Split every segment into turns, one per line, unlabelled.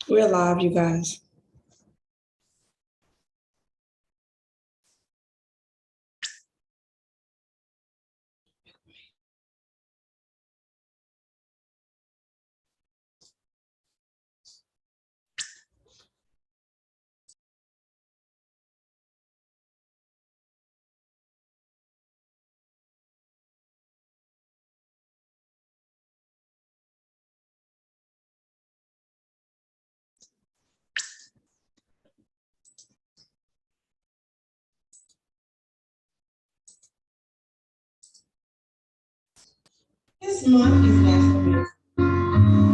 We're live, you guys. This month is National Men's.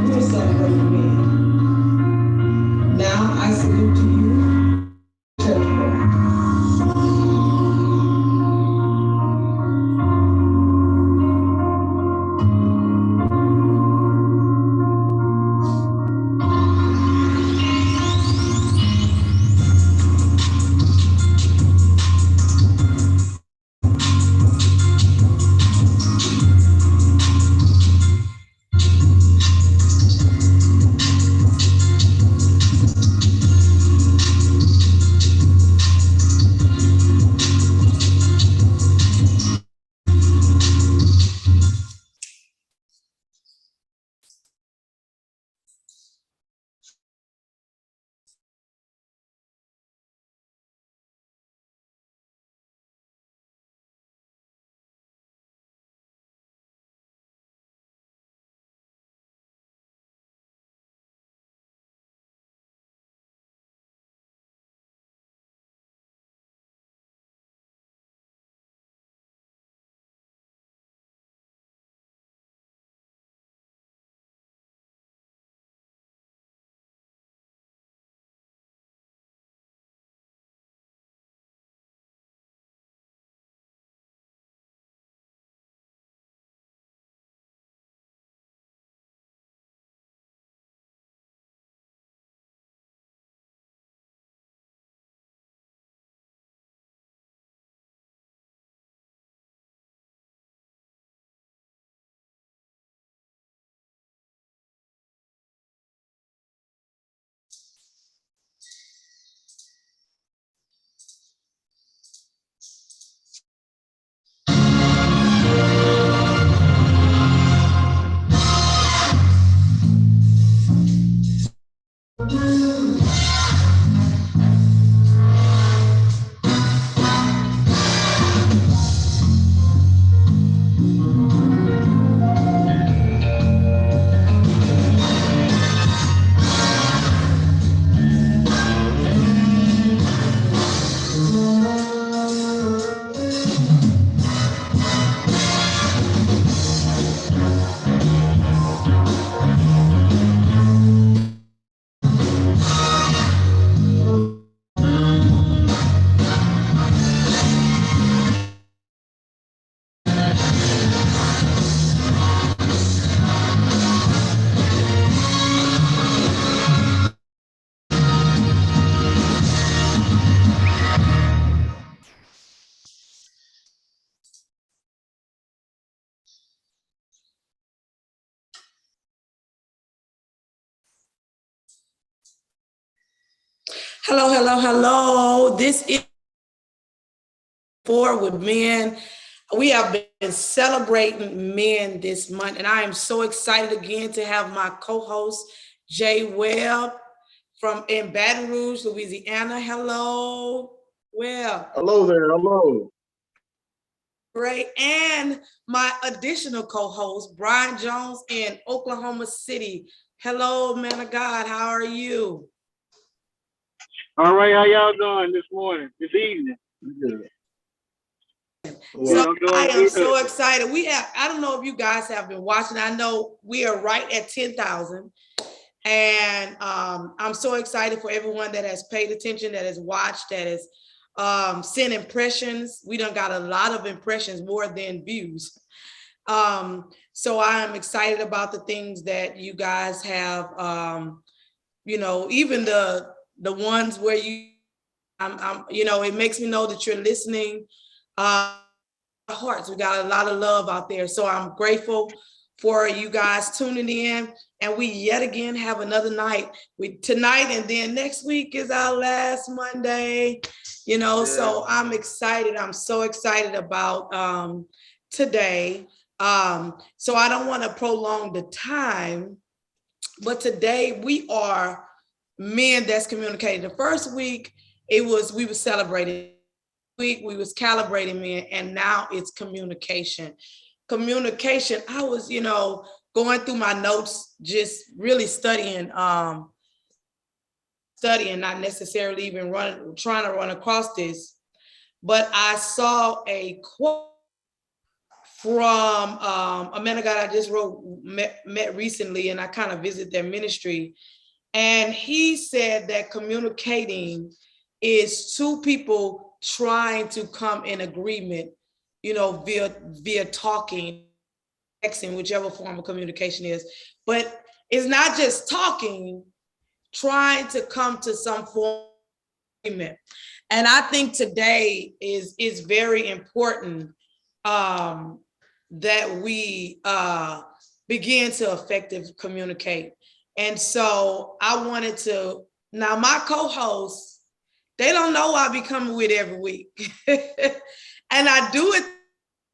We're celebrating men. Now I salute to you, church boy. Hello, hello, hello. This is For with Men. We have been celebrating men this month, and I am so excited again to have my co-host, Jay Webb from in Baton Rouge, Louisiana. Hello, Webb.
Hello there. Hello.
Great. And my additional co-host, Brian Jones in Oklahoma City. Hello, man of God. How are you?
All right. How y'all doing this morning, this evening? Good.
So I am so excited. I don't know if you guys have been watching. I know we are right at 10,000. And I'm so excited for everyone that has paid attention, that has watched, that has sent impressions. We done got a lot of impressions, more than views. So I'm excited about the things that you guys have, even the ones where it makes me know that you're listening. Hearts, we got a lot of love out there. So I'm grateful for you guys tuning in. And we yet again have another night. Tonight and then next week is our last Monday. You know, so I'm excited. I'm so excited about today. So I don't want to prolong the time, but today we are men that's communicating. The first week we were celebrating. Week we was calibrating men, and now it's communication. Communication. I was, going through my notes, just really studying, not necessarily even trying to run across this, but I saw a quote from a man of God I just met recently, and I kind of visited their ministry. And he said that communicating is two people trying to come in agreement, via talking, texting, whichever form of communication is. But it's not just talking, trying to come to some form of agreement. And I think today is very important that we begin to effectively communicate. And so I wanted to, now my co-hosts, they don't know I be coming with every week. And I do it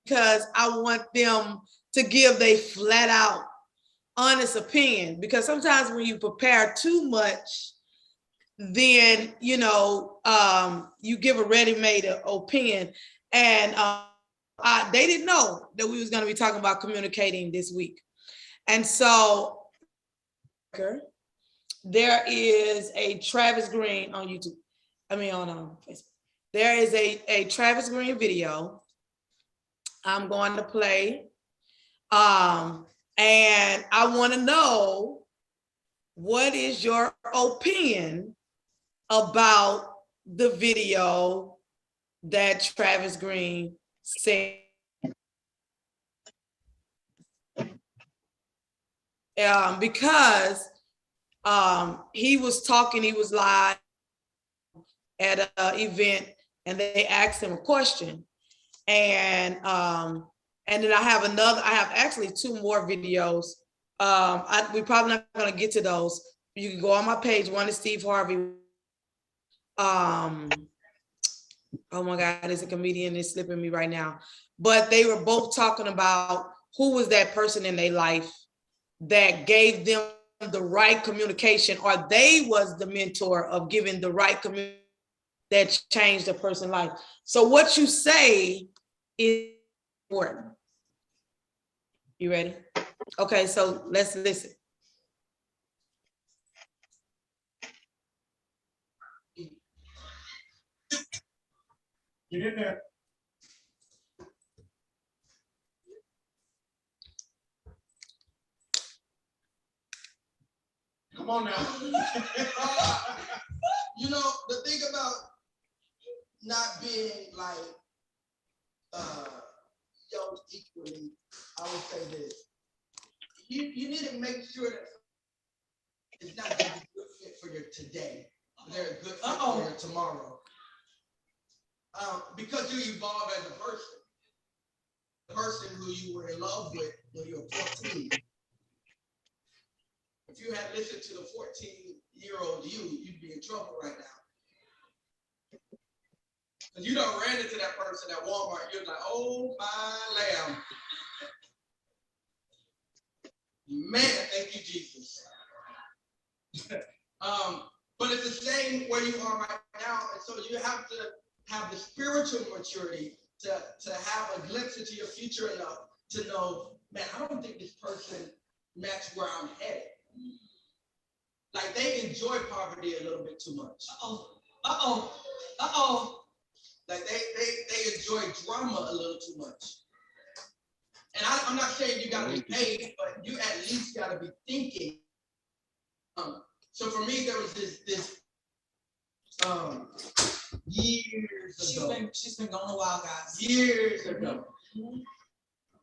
because I want them to give their flat out honest opinion, because sometimes when you prepare too much, then, you give a ready-made opinion. And they didn't know that we was going to be talking about communicating this week. And so there is a Travis Green on YouTube. On Facebook. There is a Travis Green video I'm going to play. And I want to know, what is your opinion about the video that Travis Green said? Because he was live at an event, and they asked him a question. And then I have actually two more videos. We're probably not going to get to those. You can go on my page. One is Steve Harvey. Oh my God, there's a comedian that's slipping me right now. But they were both talking about who was that person in their life that gave them the right communication, or they was the mentor of giving the right communication that changed a person's life. So what you say is important. You ready? Okay, so let's listen.
Get in there. Come on now.
The thing about not being like yoked equally, I would say this. You need to make sure that it's not just a good fit for your today. They're a good fit for your tomorrow. Because you evolve as a person. The person who you were in love with when you were 14. If you had listened to the 14-year-old you'd be in trouble right now. Because you done ran into that person at Walmart, you're like, oh my lamb. Man, thank you, Jesus. But it's the same where you are right now. And so you have to have the spiritual maturity to have a glimpse into your future enough to know, man, I don't think this person matches where I'm headed. Like, they enjoy poverty a little bit too much. Like they enjoy drama a little too much. And I'm not saying you gotta be paid, but you at least gotta be thinking. So for me, there was this years ago.
She's been gone a while, guys.
Years ago. Mm-hmm.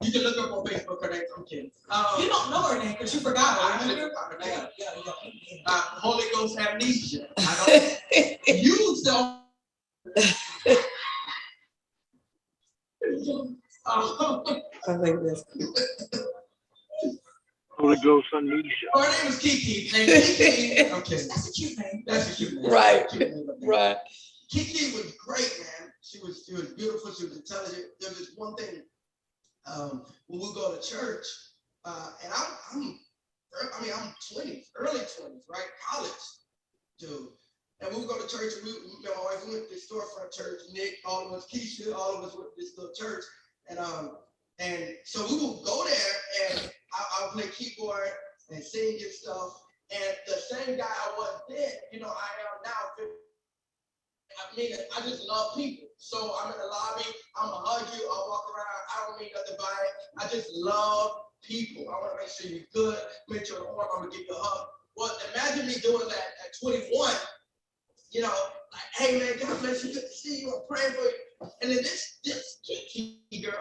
You can look up on Facebook her name. I'm kidding.
You don't know her name because you forgot her.
I forgot her name. Holy Ghost amnesia. I don't use the.
I think that's cool.
Holy Ghost Anisha.
Her name was Kiki. And Kiki, okay,
That's a cute name.
that's a cute name.
Right.
Cute name.
Right.
Kiki was great, man. She was beautiful. She was intelligent. There was one thing when we go to church, and I'm 20s, early 20s, right? College, dude. And we would go to church, and my wife, we went to this storefront church. Nick, all of us, Keisha, all of us went to this little church, and so we would go there, and I would play keyboard and sing and stuff. And the same guy I was then, I am now. I mean, I just love people. So I'm in the lobby, I'm gonna hug you, I'll walk around, I don't mean nothing by it. I just love people. I wanna make sure you're good, make sure I'm gonna give you a hug. Well, imagine me doing that at 21, like, hey man, God bless you, good to see you, I'm praying for you. And then this Kiki girl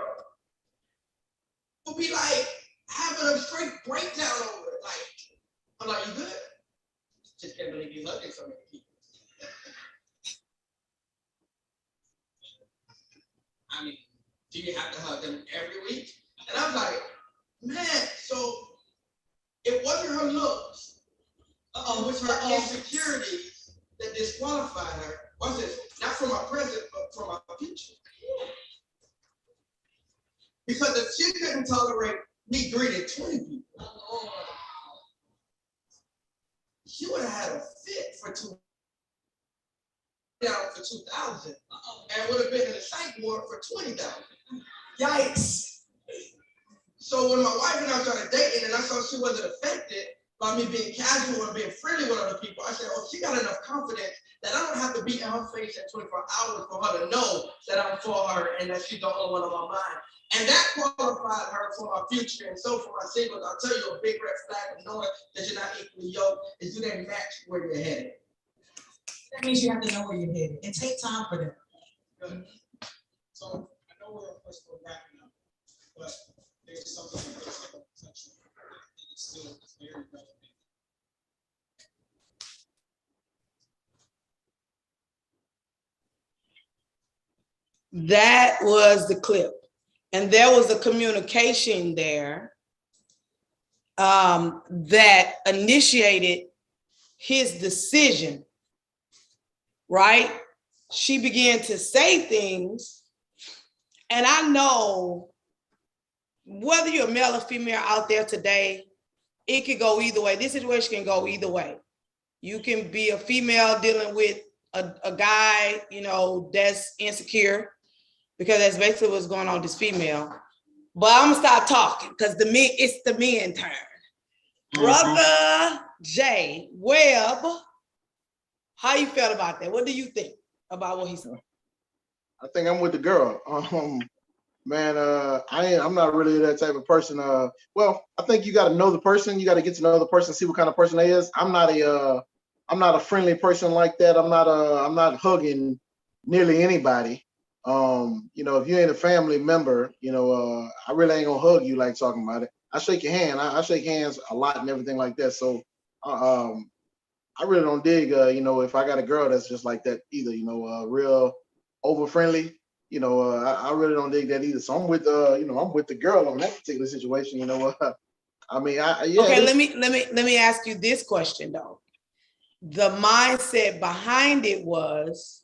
will be like having a straight breakdown over it. Like, I'm like, you good? Just can't believe you hugging so many people. I mean, do you have to hug them every week? And I'm like, man, so it wasn't her looks. It was her insecurities that disqualified her. Watch this, not from my present, but from my future. Because if she couldn't tolerate me greeting 20 people, she would have had a fit for 2,000 for 2,000, and would have been in the psych ward for 20,000. Yikes! So when my wife and I started dating, and I saw she wasn't affected by me being casual and being friendly with other people, I said, "Oh, she got enough confidence that I don't have to be in her face at 24 hours for her to know that I'm for her and that she's the only one on my mind." And that qualified her for our future. And so for my singles, I'll tell you a big red flag of knowing that you're not equally yoked is do they match where you're headed.
That means you have to know where you're headed and take time for them.
Good. So I know we're wrapping up, but there's something that's potential. It's still very relevant.
That was the clip. And there was a communication there that initiated his decision, right? She began to say things, and I know whether you're male or female out there today, it could go either way. This situation can go either way. You can be a female dealing with a guy, that's insecure, because that's basically what's going on with this female. But I'm gonna stop talking because it's the men turn. Brother Jay Webb, how you felt about that? What do you think about what he said?
I think I'm with the girl. Man, I'm not really that type of person. Well, I think you got to know the person. You got to get to know the person, see what kind of person they is. I'm not a friendly person like that. I'm not hugging nearly anybody. If you ain't a family member, I really ain't gonna hug you like talking about it. I shake your hand. I shake hands a lot and everything like that. So, I really don't dig, if I got a girl that's just like that either, real over friendly, I really don't dig that either. So I'm with, I'm with the girl on that particular situation, I mean,
Okay, let me ask you this question though. The mindset behind it was,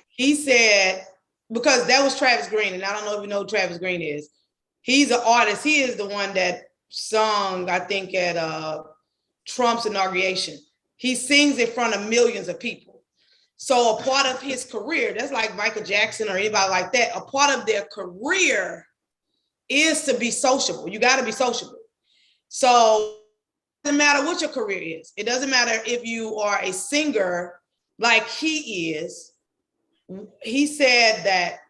he said, because that was Travis Green, and I don't know if you know who Travis Green is. He's an artist. He is the one that sung, I think, at Trump's inauguration. He sings in front of millions of people. So a part of his career, that's like Michael Jackson or anybody like that, a part of their career is to be sociable. You got to be sociable. So it doesn't matter what your career is. It doesn't matter if you are a singer like he is. He said that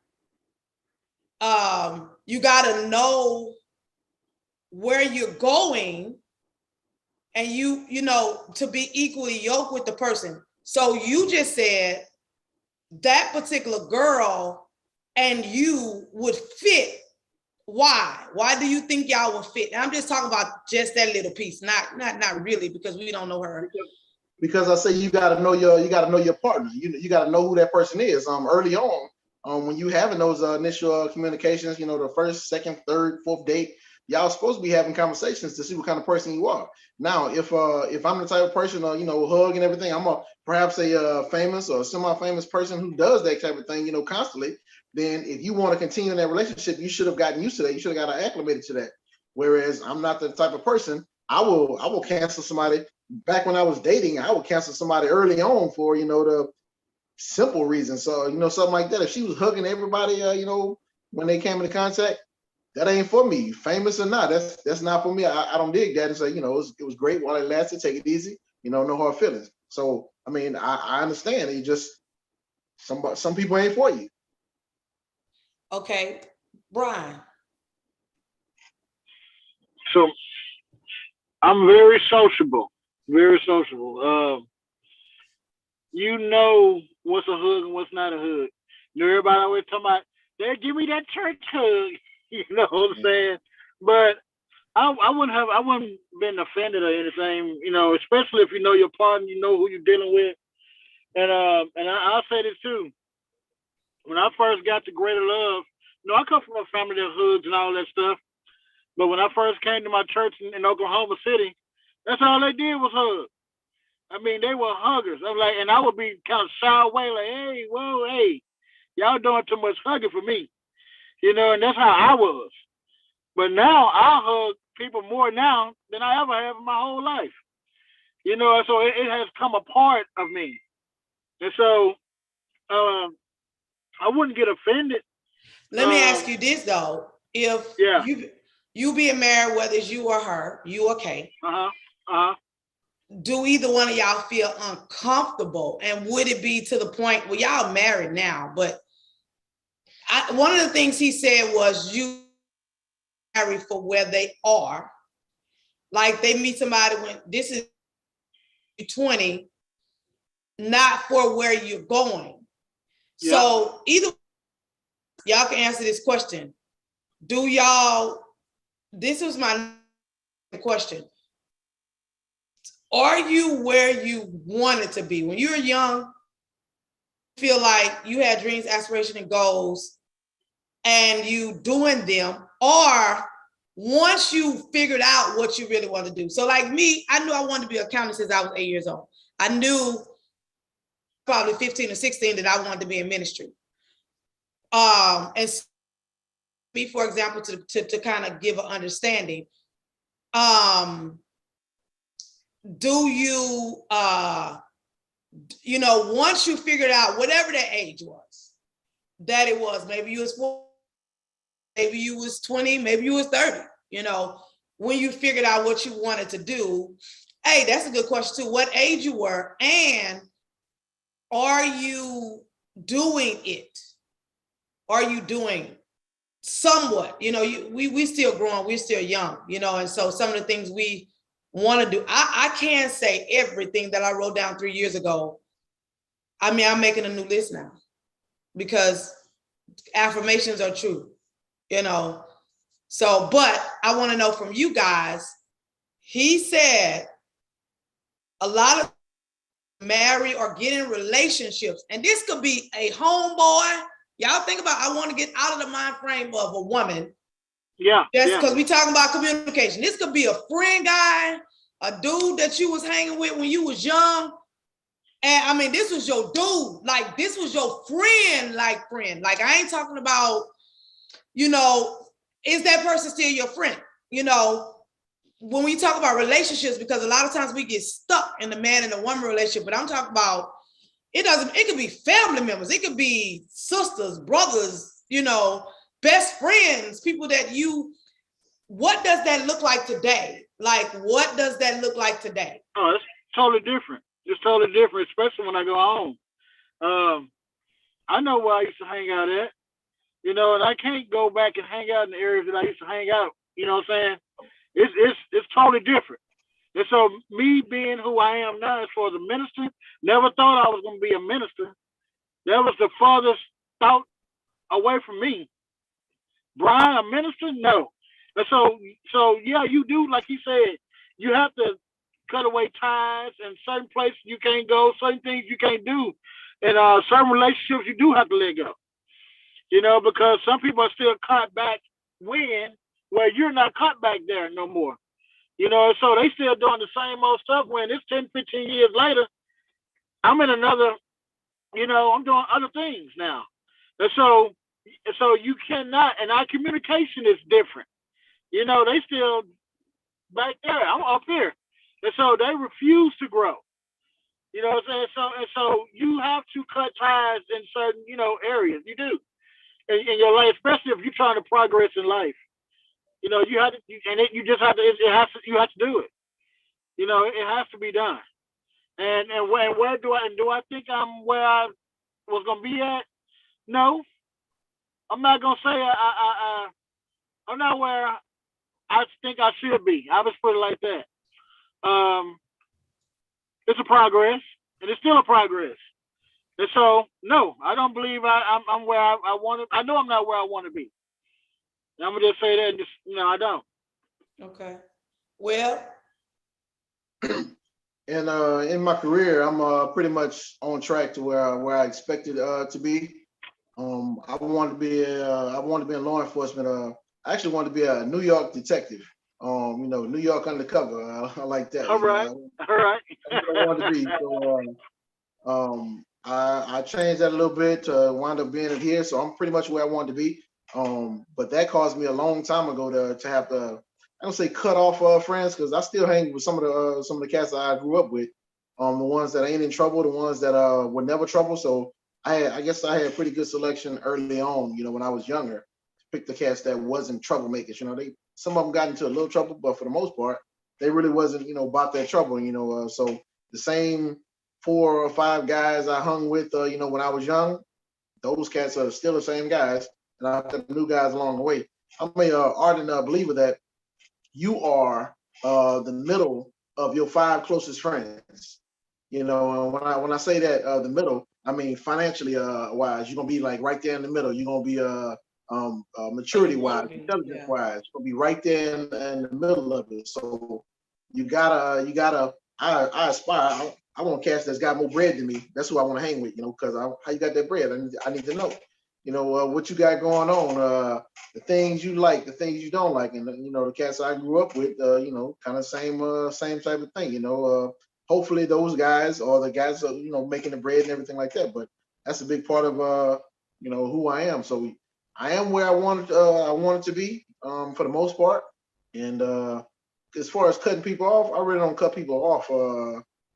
you got to know where you're going and to be equally yoked with the person. So you just said that particular girl and you would fit. Why? Why do you think y'all would fit? And I'm just talking about just that little piece, not really, because we don't know her.
Because I say you got to know your partner. You got to know who that person is. Early on, when you having those initial communications, the first, second, third, fourth date, y'all supposed to be having conversations to see what kind of person you are. Now, if I'm the type of person, hug and everything, I'm perhaps a famous or semi-famous person who does that type of thing, constantly. Then, if you want to continue in that relationship, you should have gotten used to that. You should have got acclimated to that. Whereas I'm not the type of person. I will cancel somebody. Back when I was dating, I would cancel somebody early on for the simple reason. So something like that. If she was hugging everybody, when they came into contact, that ain't for me, famous or not. That's not for me. I don't dig that. And so, it was great while it lasted. Take it easy. No hard feelings. So, I mean, I understand. You just some people ain't for you.
Okay, Brian.
So I'm very sociable. Very sociable. What's a hug and what's not a hug. Everybody always talking about, they give me that church hug. You know what I'm saying? But I wouldn't been offended or anything, especially if you know your partner, you know who you're dealing with. And I'll say this too. When I first got to Greater Love, I come from a family that hugs and all that stuff. But when I first came to my church in Oklahoma City, that's all they did was hug. I mean, they were huggers. I'm like, and I would be kind of shy away, like, hey, whoa, hey, y'all doing too much hugging for me. And that's how I was. But now I hug people more now than I ever have in my whole life. So it has come a part of me. And so I wouldn't get offended.
Let me ask you this though. If you being married, whether it's you or her, you okay? Do either one of y'all feel uncomfortable? And would it be to the point where y'all married now? But one of the things he said was you married for where they are. Like they meet somebody when this is 20, not for where you're going. Yeah. So either y'all can answer this question. This was my question. Are you where you wanted to be? When you were young, feel like you had dreams, aspirations, and goals, and you doing them, or once you figured out what you really want to do. So like me, I knew I wanted to be an accountant since I was 8 years old. I knew probably 15 or 16 that I wanted to be in ministry. And me, for example, to kind of give an understanding, do you, once you figured out whatever that age was, that it was, maybe you was 4, maybe you was 20, maybe you was 30, when you figured out what you wanted to do, hey, that's a good question too. What age you were, and are you doing it? Are you doing somewhat? We still growing, we're still young, and so some of the things we want to do, I can't say everything that I wrote down 3 years ago. I mean, I'm making a new list now because affirmations are true, So, but I want to know from you guys, he said a lot of marry or get in relationships, and this could be a homeboy. Y'all think about, I want to get out of the mind frame of a woman.
Yeah.
That's because we talking about communication. This could be a friend guy, a dude that you was hanging with when you was young. And I mean, this was your dude. Like, this was your friend. Like, I ain't talking about, is that person still your friend? When we talk about relationships, because a lot of times we get stuck in the man and the woman relationship, but I'm talking about, it could be family members, it could be sisters, brothers, best friends, people that what does that look like today? Like, what does that look like today?
Oh, it's totally different. It's totally different, especially when I go home. I know where I used to hang out at, and I can't go back and hang out in the areas that I used to hang out. You know what I'm saying? It's totally different. And so me being who I am now as far as a minister, never thought I was going to be a minister. That was the farthest thought away from me. Brian, a minister? No. And so yeah, you do, like he said, you have to cut away ties, and certain places you can't go, certain things you can't do. And certain relationships you do have to let go. Because some people are still caught back when where you're not cut back there no more. You know, so they still doing the same old stuff when it's 10, 15 years later. I'm in another, you know, I'm doing other things now. And so you cannot, and our communication is different. You know, they still back there. I'm up here. And so they refuse to grow. You know what I'm saying? So you have to cut ties in certain, you know, areas. You do in your life, especially if you're trying to progress in life. You know, you have to, you just have to. It has to. You have to do it. You know, it has to be done. And where do I think I'm where I was gonna be at? No, I'm not gonna say I'm not where I think I should be. I just put it like that. It's a progress, and it's still a progress. And so, no, I don't believe I'm where I want to. I know I'm not where I want to be. And I'm gonna just say that. And just, you know, I don't.
Okay. Well,
And in my career, I'm pretty much on track to where I expected to be. I wanted to be in law enforcement. I actually wanted to be a New York detective. You know, New York undercover. I like that.
All
You
right,
know,
all right.
that's what I wanted to be. So I changed that a little bit to wind up being here. So I'm pretty much where I wanted to be. But that caused me a long time ago to have to, I don't say cut off friends, because I still hang with some of the cats that I grew up with. The ones that ain't in trouble, the ones that were never trouble. So I guess I had a pretty good selection early on, you know, when I was younger, to pick the cats that wasn't troublemakers. You know, some of them got into a little trouble, but for the most part, they really wasn't, you know, about that trouble. You know, so the same 4 or 5 guys I hung with, you know, when I was young, those cats are still the same guys, and I got new guys along the way. I'm a ardent believer that you are the middle of your 5 closest friends. You know, when I say that the middle, I mean financially wise, you're gonna be like right there in the middle. You're gonna be maturity wise, intelligence
yeah.
wise, you're gonna be right there in the middle of it. So you gotta. I aspire. I want cats that's got more bread than me. That's who I want to hang with. You know, because how you got that bread? I need to know. You know what you got going on. The things you like, the things you don't like, and you know the cats I grew up with. You know, kind of same type of thing. You know, hopefully those guys are the guys you know making the bread and everything like that. But that's a big part of you know who I am. So I am where I wanted to be for the most part. And as far as cutting people off, I really don't cut people off.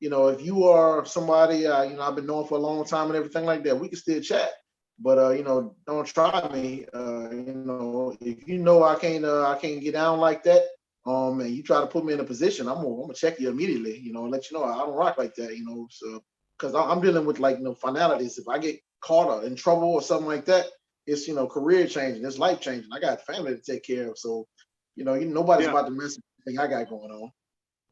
You know, if you are somebody you know I've been knowing for a long time and everything like that, we can still chat. But you know, don't try me. You know, if you know I can't get down like that, and you try to put me in a position, I'm gonna check you immediately. You know, and let you know I don't rock like that. You know, so because I'm dealing with like you know finalities. If I get caught or in trouble or something like that, it's you know career changing, it's life changing. I got family to take care of, so nobody's
Yeah,
about to mess with anything I got going on.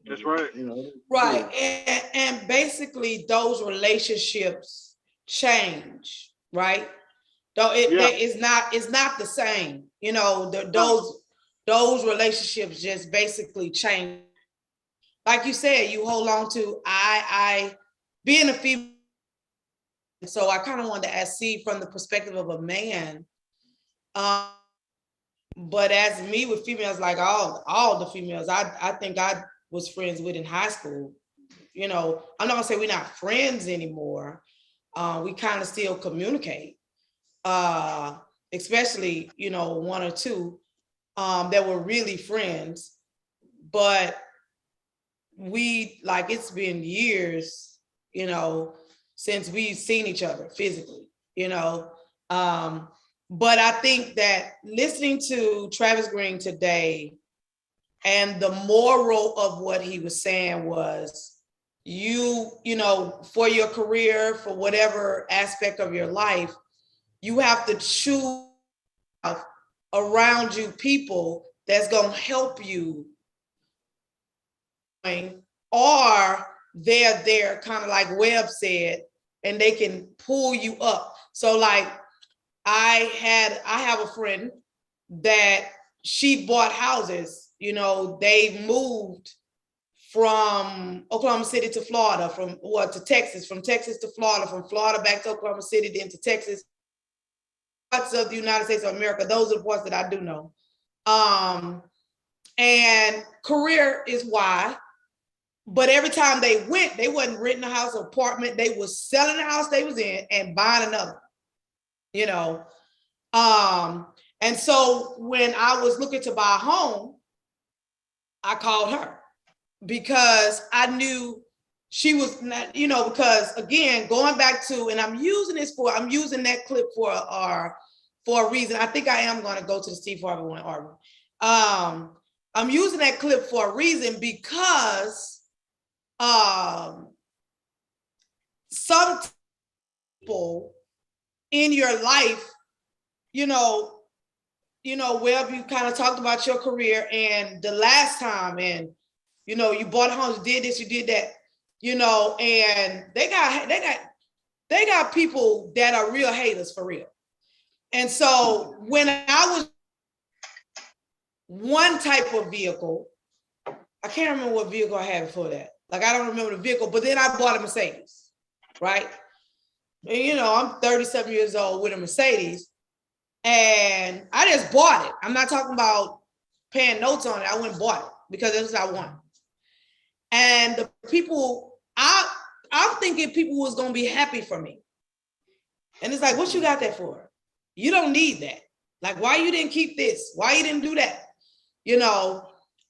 that's right.
You know,
Right.
yeah.
And basically those relationships change, right? Though
Yeah,
it's not the same. You know,
no,
those relationships just basically change. Like you said, you hold on to I being a female, so I kind of wanted to see from the perspective of a man. Um, but as me with females, like all the females, I think I was friends with in high school. You know, I'm not gonna say we're not friends anymore. We kind of still communicate, especially you know 1 or 2 that were really friends. But we like it's been years, you know, since we've seen each other physically. You know, but I think that listening to Travis Green today and the moral of what he was saying was you know, for your career, for whatever aspect of your life, you have to choose around you people that's going to help you, or they're there kind of like Webb said, and they can pull you up. So like I have a friend that she bought houses, you know, they moved from Oklahoma City to Florida, to Texas, from Texas to Florida, from Florida back to Oklahoma City, then to Texas, parts of the United States of America. Those are the parts that I do know. And career is why. But every time they went, they wasn't renting a house or apartment. They was selling the house they was in and buying another, you know. And so when I was looking to buy a home, I called her because I knew she was not, you know, because again, going back to, and I'm using that clip for a reason. I think I am going to go to the Steve Harvey one, Arvin. I'm using that clip for a reason because some people in your life, well, you kind of talked about your career and the last time, and you bought a home, you did this, you did that, and they got people that are real haters for real. And so when I was one type of vehicle, I can't remember what vehicle I had before that. Like, I don't remember the vehicle, but then I bought a Mercedes, right? And, I'm 37 years old with a Mercedes, and I just bought it. I'm not talking about paying notes on it. I went and bought it because it was what I wanted. And the people, I'm thinking people was going to be happy for me. And it's like, what you got that for? You don't need that. Like, why you didn't keep this? Why you didn't do that?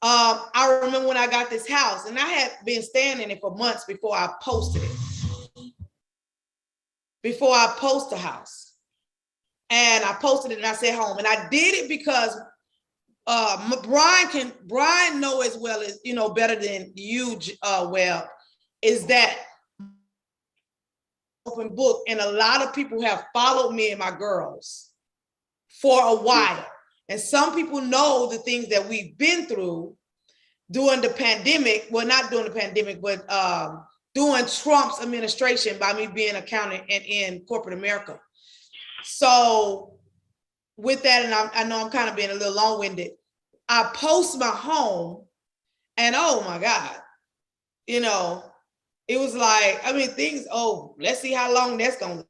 I remember when I got this house, and I had been staying in it for months before I posted it. Before I post the house. And I posted it and I said home. And I did it because Brian know as well as, better than you, Webb, is that open book. And a lot of people have followed me and my girls for a while. And some people know the things that we've been through during the pandemic. Well, not during the pandemic, but during Trump's administration by me being accountant and in corporate America. So with that, and I know I'm kind of being a little long-winded, I post my home and oh my God, it was like, let's see how long that's going to.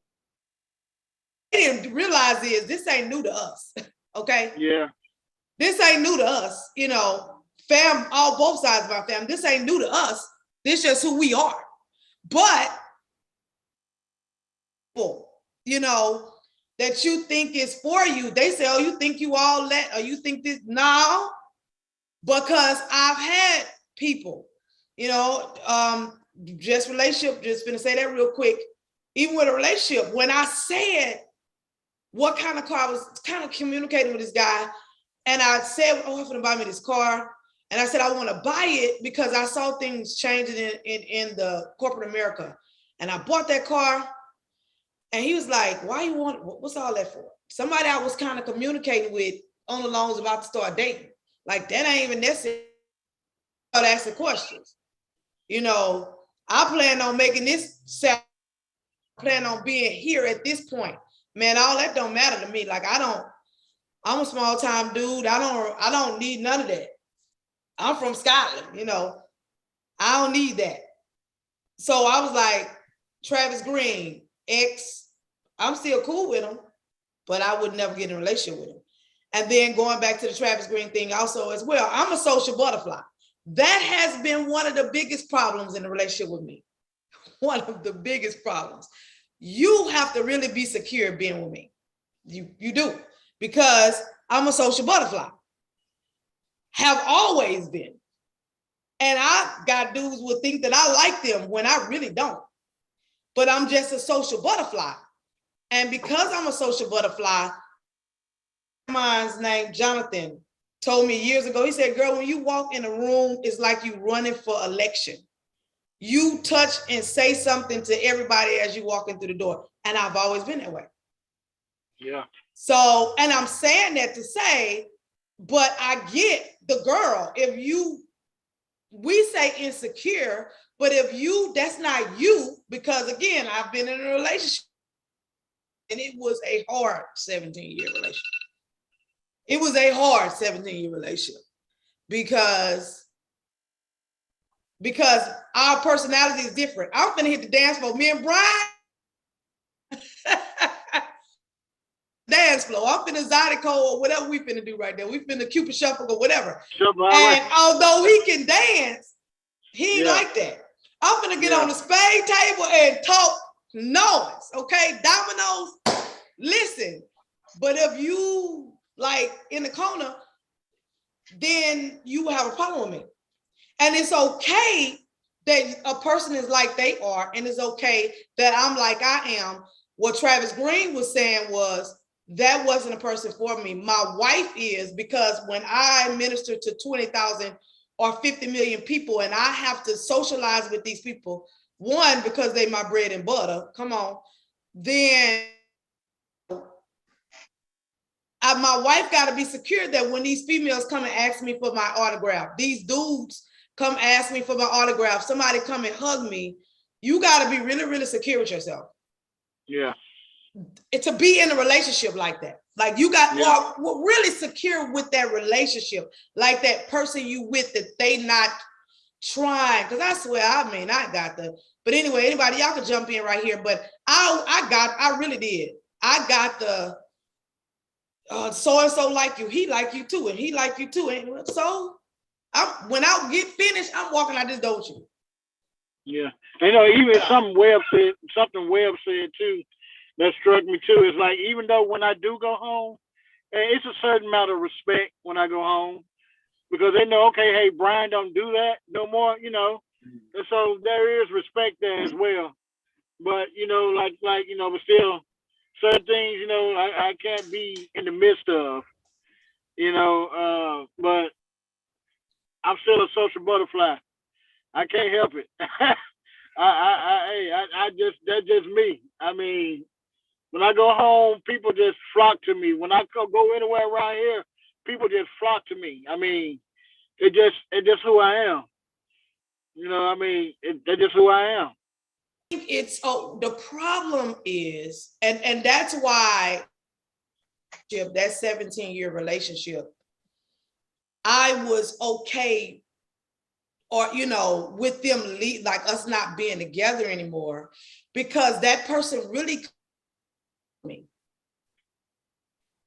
They didn't realize this ain't new to us. Okay.
Yeah.
This ain't new to us, both sides of our family. This ain't new to us. This is just who we are. But, that you think is for you, they say, oh, you think you all that, or you think this? No, because I've had people, just relationship, just gonna say that real quick. Even with a relationship, when I said what kind of car, I was kind of communicating with this guy, and I said, oh, I'm gonna buy me this car. And I said, I want to buy it because I saw things changing in the corporate America. And I bought that car. And he was like, why you want, what's all that for? Somebody I was kind of communicating with on the loan was about to start dating. Like, that ain't even necessary. I ask the questions. I plan on making this sound, plan on being here at this point. Man, all that don't matter to me. Like, I'm a small time dude. I don't need none of that. I'm from Scotland, I don't need that. So I was like, Travis Green, I'm still cool with him, but I would never get in a relationship with him. And then going back to the Travis Green thing also as well, I'm a social butterfly. That has been one of the biggest problems in the relationship with me. One of the biggest problems. You have to really be secure being with me. You do, because I'm a social butterfly. Have always been. And I got dudes who think that I like them when I really don't. But I'm just a social butterfly. And because I'm a social butterfly, mine's named Jonathan told me years ago, he said, girl, when you walk in a room, it's like you running for election. You touch and say something to everybody as you walk in through the door. And I've always been that way.
Yeah. So,
and I'm saying that to say, but I get the girl, we say insecure, but if that's not you, because again, I've been in a relationship and it was a hard 17-year relationship. It was a hard 17-year relationship because our personality is different. I'm gonna hit the dance floor. Me and Brian dance flow. I'm finna Zydeco or whatever we finna do right there. We finna Cupid Shuffle or whatever.
Shuffle,
And although he can dance, he ain't
Yeah.
like that. I'm finna get
Yeah.
on the spade table and talk noise, okay? Dominoes, listen. But if you like in the corner, then you will have a problem with me. And it's okay that a person is like they are, and it's okay that I'm like I am. What Travis Green was saying was that wasn't a person for me. My wife is, because when I minister to 20,000 or 50 million people and I have to socialize with these people, one, because they my bread and butter, come on, then my wife got to be secure that when these females come and ask me for my autograph, these dudes come ask me for my autograph, somebody come and hug me, you got to be really, really secure with yourself.
Yeah.
And to be in a relationship like that. Like you got or really secure with that relationship, like that person you with, that they not trying. Because I swear, I got the, but anyway, anybody, y'all can jump in right here. But I really did. I got the so-and-so like you, he like you too, and he like you too. And so when I get finished, I'm walking out this door with you.
Yeah. You know, even something Webb said too, that struck me too. Is like, even though when I do go home, it's a certain amount of respect when I go home, because they know, okay, hey, Brian don't do that no more, you know. And so there is respect there as well. But, you know, but still certain things, you know, I can't be in the midst of, you know, but I'm still a social butterfly. I can't help it. That's just me. I mean, when I go home, people just flock to me. When I go anywhere around here, people just flock to me. I mean, it's just who I am. You know, I mean, that's just who I am.
It's the problem is, and that's why that 17-year relationship, I was okay, or you know, with them like us not being together anymore, because that person really me.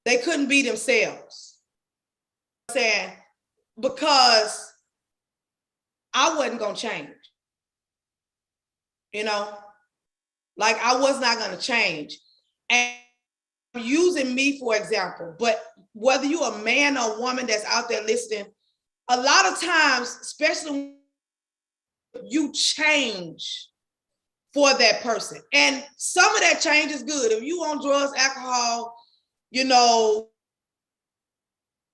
They couldn't be themselves. I'm saying, because I wasn't gonna change. You know, like I was not gonna change. And using me for example, but whether you're a man or a woman that's out there listening, a lot of times, especially when you change for that person, and some of that change is good. If you on drugs, alcohol, you know,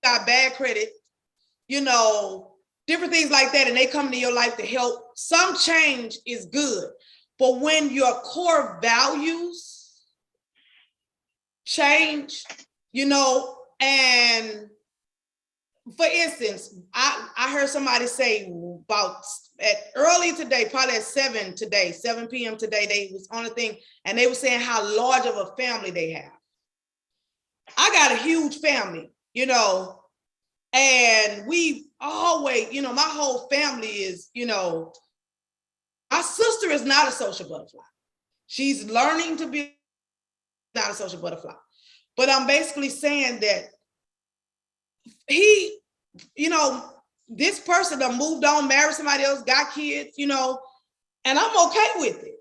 got bad credit, you know, different things like that, and they come into your life to help, some change is good. But when your core values change, you know, and for instance, I heard somebody say about early today, probably at 7 p.m. today, they was on a thing, and they were saying how large of a family they have. I got a huge family, you know, and we always, you know, my whole family is, you know, my sister is not a social butterfly. She's learning to be not a social butterfly. But I'm basically saying that he, you know, this person that moved on, married somebody else, got kids, you know, and I'm okay with it,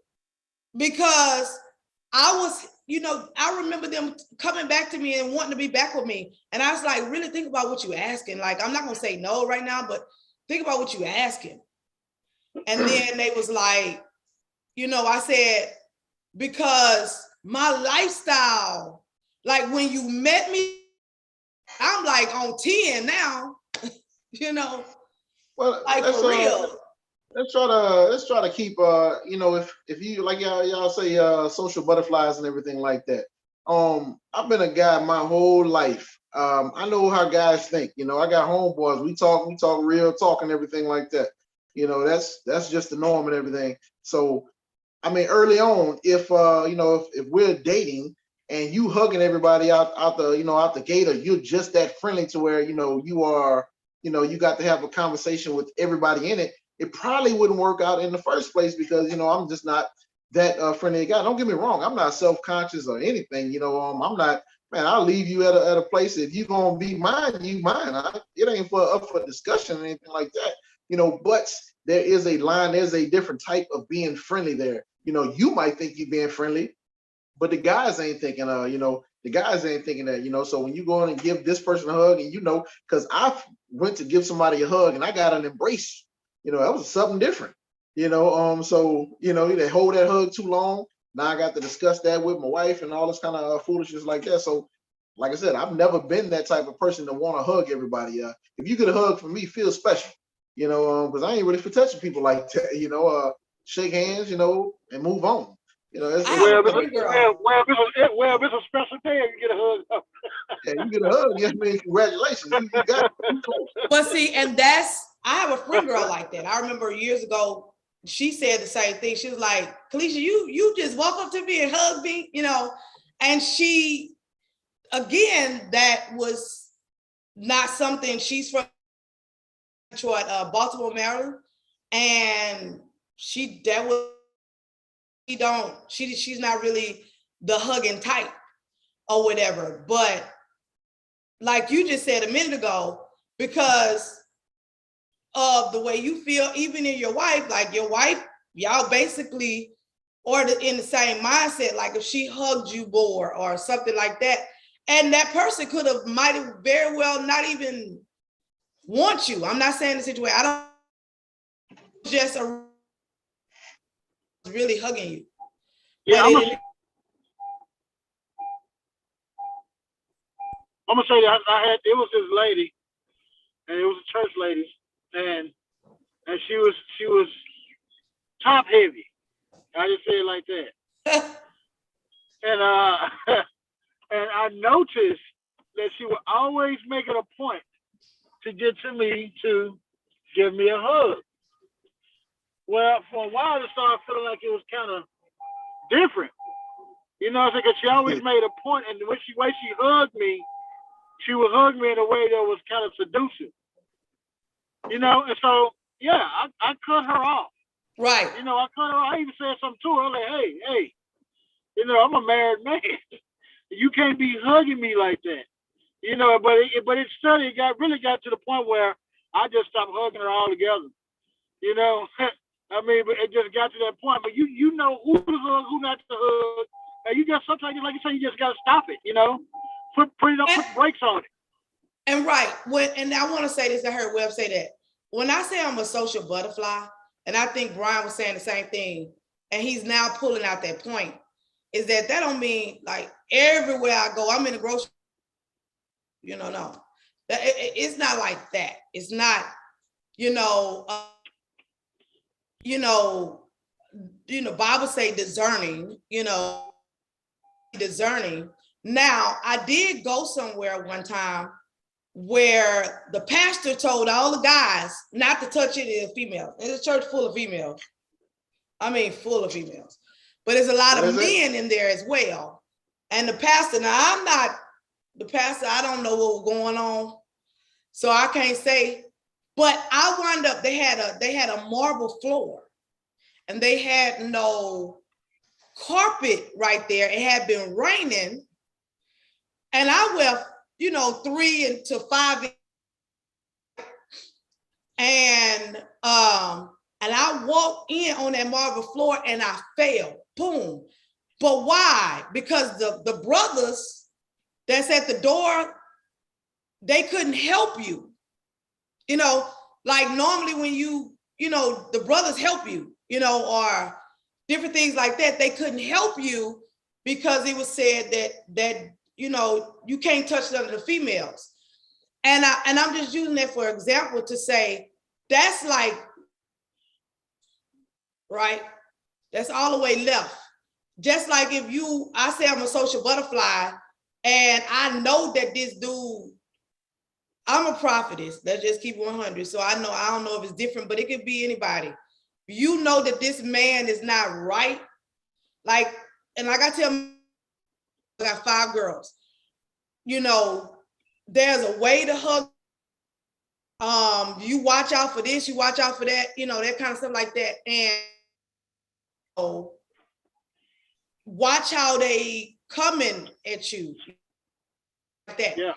because I was, you know, I remember them coming back to me and wanting to be back with me. And I was like, really think about what you're asking. Like, I'm not going to say no right now, but think about what you're asking. And then they was like, you know, I said, because my lifestyle, like when you met me, I'm like on 10 now, you know,
Well,
like for real.
Let's try to keep you know, if you like y'all say social butterflies and everything like that. I've been a guy my whole life. I know how guys think. You know, I got homeboys. We talk real talk and everything like that. You know, that's just the norm and everything. So I mean, early on, if you know, if we're dating and you hugging everybody out the gate, or you're just that friendly to where, you know, you are, you know, you got to have a conversation with everybody in it, it probably wouldn't work out in the first place, because, you know, I'm just not that friendly guy. Don't get me wrong, I'm not self-conscious or anything, you know. I'm not, man, I'll leave you at a place. If you're gonna be mine, you mine. It ain't up for discussion or anything like that. But there is a line, there's a different type of being friendly there. You might think you're being friendly, but the guys ain't thinking, the guys ain't thinking that, so when you go in and give this person a hug, and because I went to give somebody a hug and I got an embrace, that was something different, so, they hold that hug too long. Now I got to discuss that with my wife and all this kind of foolishness like that. So, like I said, I've never been that type of person to want to hug everybody. If you get a hug from me, feel special, because I ain't really for touching people like that, shake hands, and move on.
Well, if it's a special day, you get a hug.
Yeah, you get a hug. Yeah, I mean, congratulations. You got it.
But see, and I have a friend girl like that. I remember years ago, she said the same thing. She was like, Kalisha, you just walk up to me and hug me, and she, again, that was not something. She's from Detroit, Baltimore, Maryland, and she's not really the hugging type or whatever. But like you just said a minute ago, because of the way you feel, even in your wife, like your wife, y'all basically are in the same mindset. Like if she hugged you more or something like that, and that person might have very well not even want you. I'm not saying the situation. I don't just really hugging you.
Yeah, I'm gonna say that it was this lady, and it was a church lady, and she was top heavy. I just say it like that. And and I noticed that she would always make it a point to get to me to give me a hug. Well, for a while, it started feeling like it was kind of different. Because she always made a point, and the way she hugged me, she would hug me in a way that was kind of seductive. And so, yeah, I cut her off.
Right.
I cut her off. I even said something to her. I'm like, hey, I'm a married man. You can't be hugging me like that. But it really got to the point where I just stopped hugging her altogether. I mean, but it just got to that point. But you know who to hug, who not to hug. And you just sometimes, like you say, you just gotta stop it. Put brakes on it.
And right, and I want to say this. I heard Webb say that. When I say I'm a social butterfly, and I think Brian was saying the same thing, and he's now pulling out that point, is that don't mean like everywhere I go, I'm in the grocery. No, it's not like that. It's not, Bible say discerning, discerning. Now, I did go somewhere one time where the pastor told all the guys not to touch any of the females. It's a church full of females. I mean, full of females. But there's a lot of men in there as well. And the pastor, now I'm not the pastor, I don't know what was going on. So I can't say, but I wound up, they had a marble floor and they had no carpet right there. It had been raining. And I left, 3 to 5. And I walked in on that marble floor and I fell, boom. But why? Because the brothers that's at the door, they couldn't help you. Like normally when the brothers help you, or different things like that, they couldn't help you because it was said that you can't touch none of the females. And I'm just using that for example to say that's like, right? That's all the way left. Just like if I say I'm a social butterfly and I know that this dude, I'm a prophetess. Let's just keep 100. So I don't know if it's different, but it could be anybody. You know that this man is not right. And like I tell them, I got 5 girls. There's a way to hug. You watch out for this, you watch out for that, that kind of stuff like that. And watch how they coming at you. like that.
Yeah.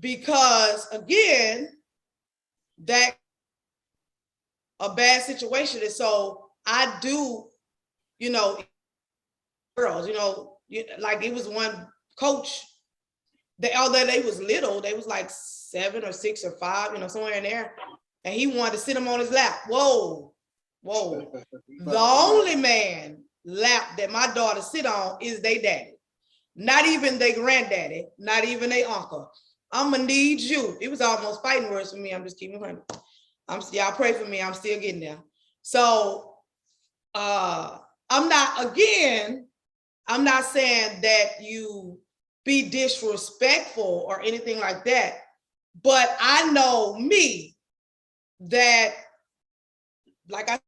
Because again, that a bad situation. And so I do, you know, girls, like it was one coach, although they was little, they was like 7 or 6 or 5, somewhere in there. And he wanted to sit him on his lap. Whoa. The only man lap that my daughter sit on is their daddy. Not even their granddaddy, not even their uncle. I'm gonna need you. It was almost fighting words for me. I'm just keeping running. Y'all pray for me. I'm still getting there. So I'm not saying that you be disrespectful or anything like that, but I know me that, like I said,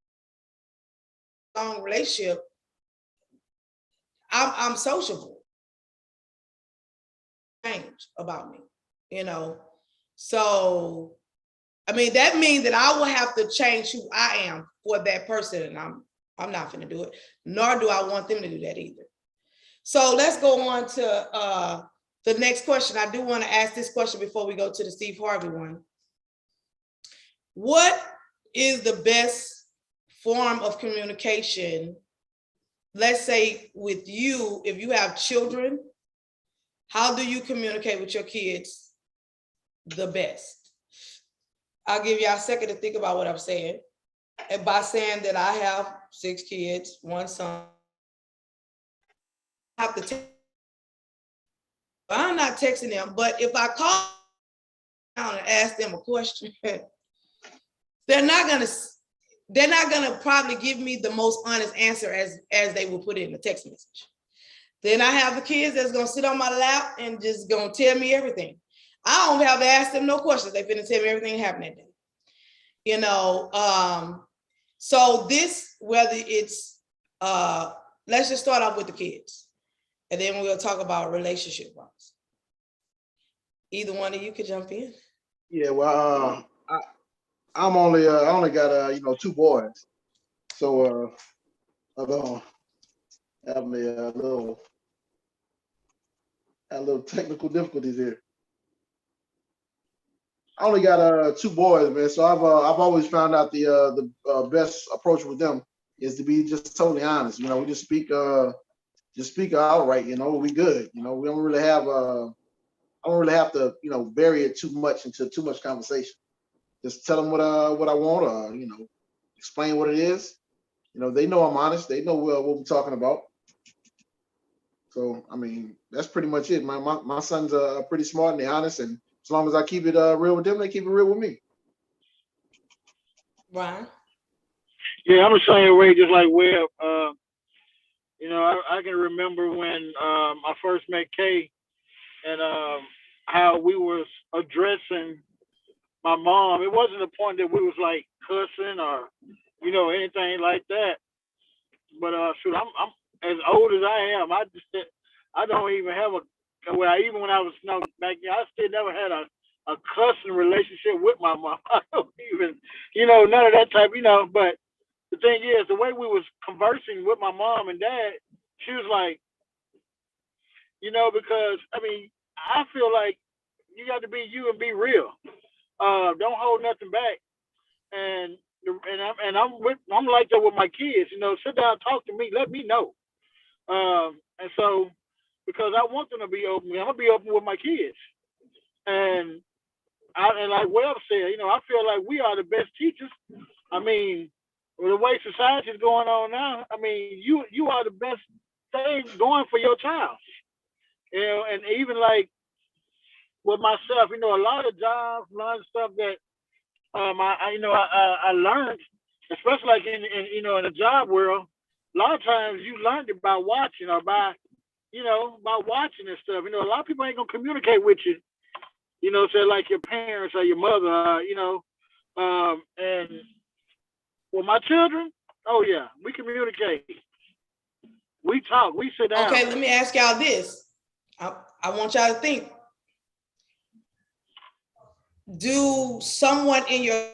long relationship, I'm sociable. Change about me, so I mean that means that I will have to change who I am for that person, and I'm not gonna do it, nor do I want them to do that either. So let's go on to the next question. I do want to ask this question before we go to the Steve Harvey one. What is the best form of communication, let's say with you, if you have children? How do you communicate with your kids the best? I'll give y'all a second to think about what I'm saying. And by saying that I have 6 kids, 1 son, I have to I'm not texting them, but if I call down and ask them a question, they're not gonna probably give me the most honest answer as they will put it in a text message. Then I have the kids that's gonna sit on my lap and just gonna tell me everything. I don't have to ask them no questions. They finna tell me everything happening that day. So this, whether it's let's just start off with the kids, and then we'll talk about relationship wise. Either one of you could jump in.
Yeah, well, I only got 2 boys, so I'm gonna have a little technical difficulties here. I only got 2 boys, man. So I've always found out the best approach with them is to be just totally honest. We just speak outright. We good. We don't really have I don't really have to vary it too much into too much conversation. Just tell them what I want, explain what it is. They know I'm honest. They know what we're talking about. So I mean, that's pretty much it. My sons are pretty smart and they're honest, and as long as I keep it real with them, they keep it real with me.
Ryan?
Yeah, I'm the same way, just like Webb. I can remember when I first met Kay, and how we was addressing my mom. It wasn't a point that we was like cussing or anything like that. But shoot, I'm as old as I am. I don't even have even when I was back then, I still never had a cussing relationship with my mom. I don't even, none of that type, But the thing is, the way we was conversing with my mom and dad, she was like, because I mean, I feel like you got to be you and be real. Don't hold nothing back. And I'm like that with my kids. Sit down, talk to me, let me know. And so, because I want them to be open, I'm gonna be open with my kids. And like Webb said, I feel like we are the best teachers. I mean, with the way society is going on now, I mean, you are the best thing going for your child. And even like with myself, a lot of jobs, a lot of stuff that I learned, especially like in the job world. A lot of times you learned it by watching or by watching and stuff. A lot of people ain't gonna communicate with you. Say like your parents or your mother. And with my children, oh yeah, we communicate. We talk. We sit down.
Okay, let me ask y'all this. I want y'all to think. Do someone in your,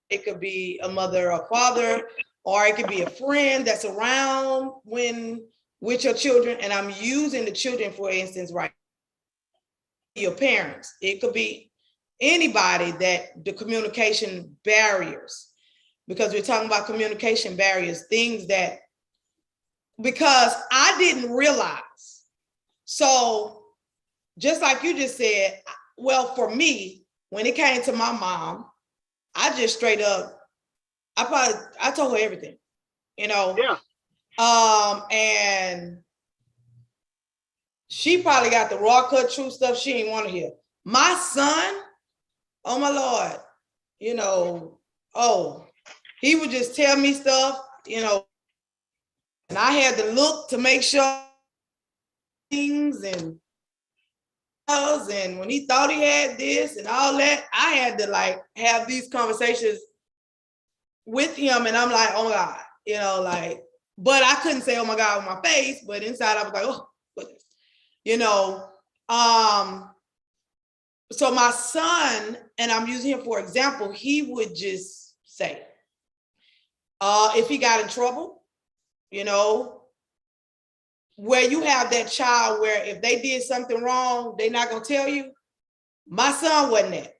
it could be a mother or father, or it could be a friend that's around with your children, and I'm using the children for instance, right? your parents. It could be anybody that the communication barriers, because we're talking about communication barriers, things that, because I didn't realize. So just like you just said, well, for me, when it came to my mom, I just straight up, I told her everything, you know.
Yeah.
And she probably got the raw cut true stuff she didn't want to hear. My son, oh my Lord, you know, oh, he would just tell me stuff, you know, and I had to look to make sure things, and when he thought he had this and all that, I had to like have these conversations with him, and I'm like, oh my God, you know, like, but I couldn't say oh my God with my face, but inside I was like, oh goodness, you know. So my son, and I'm using him for example, he would just say, if he got in trouble, you know, where you have that child where if they did something wrong, they're not gonna tell you. My son wasn't that.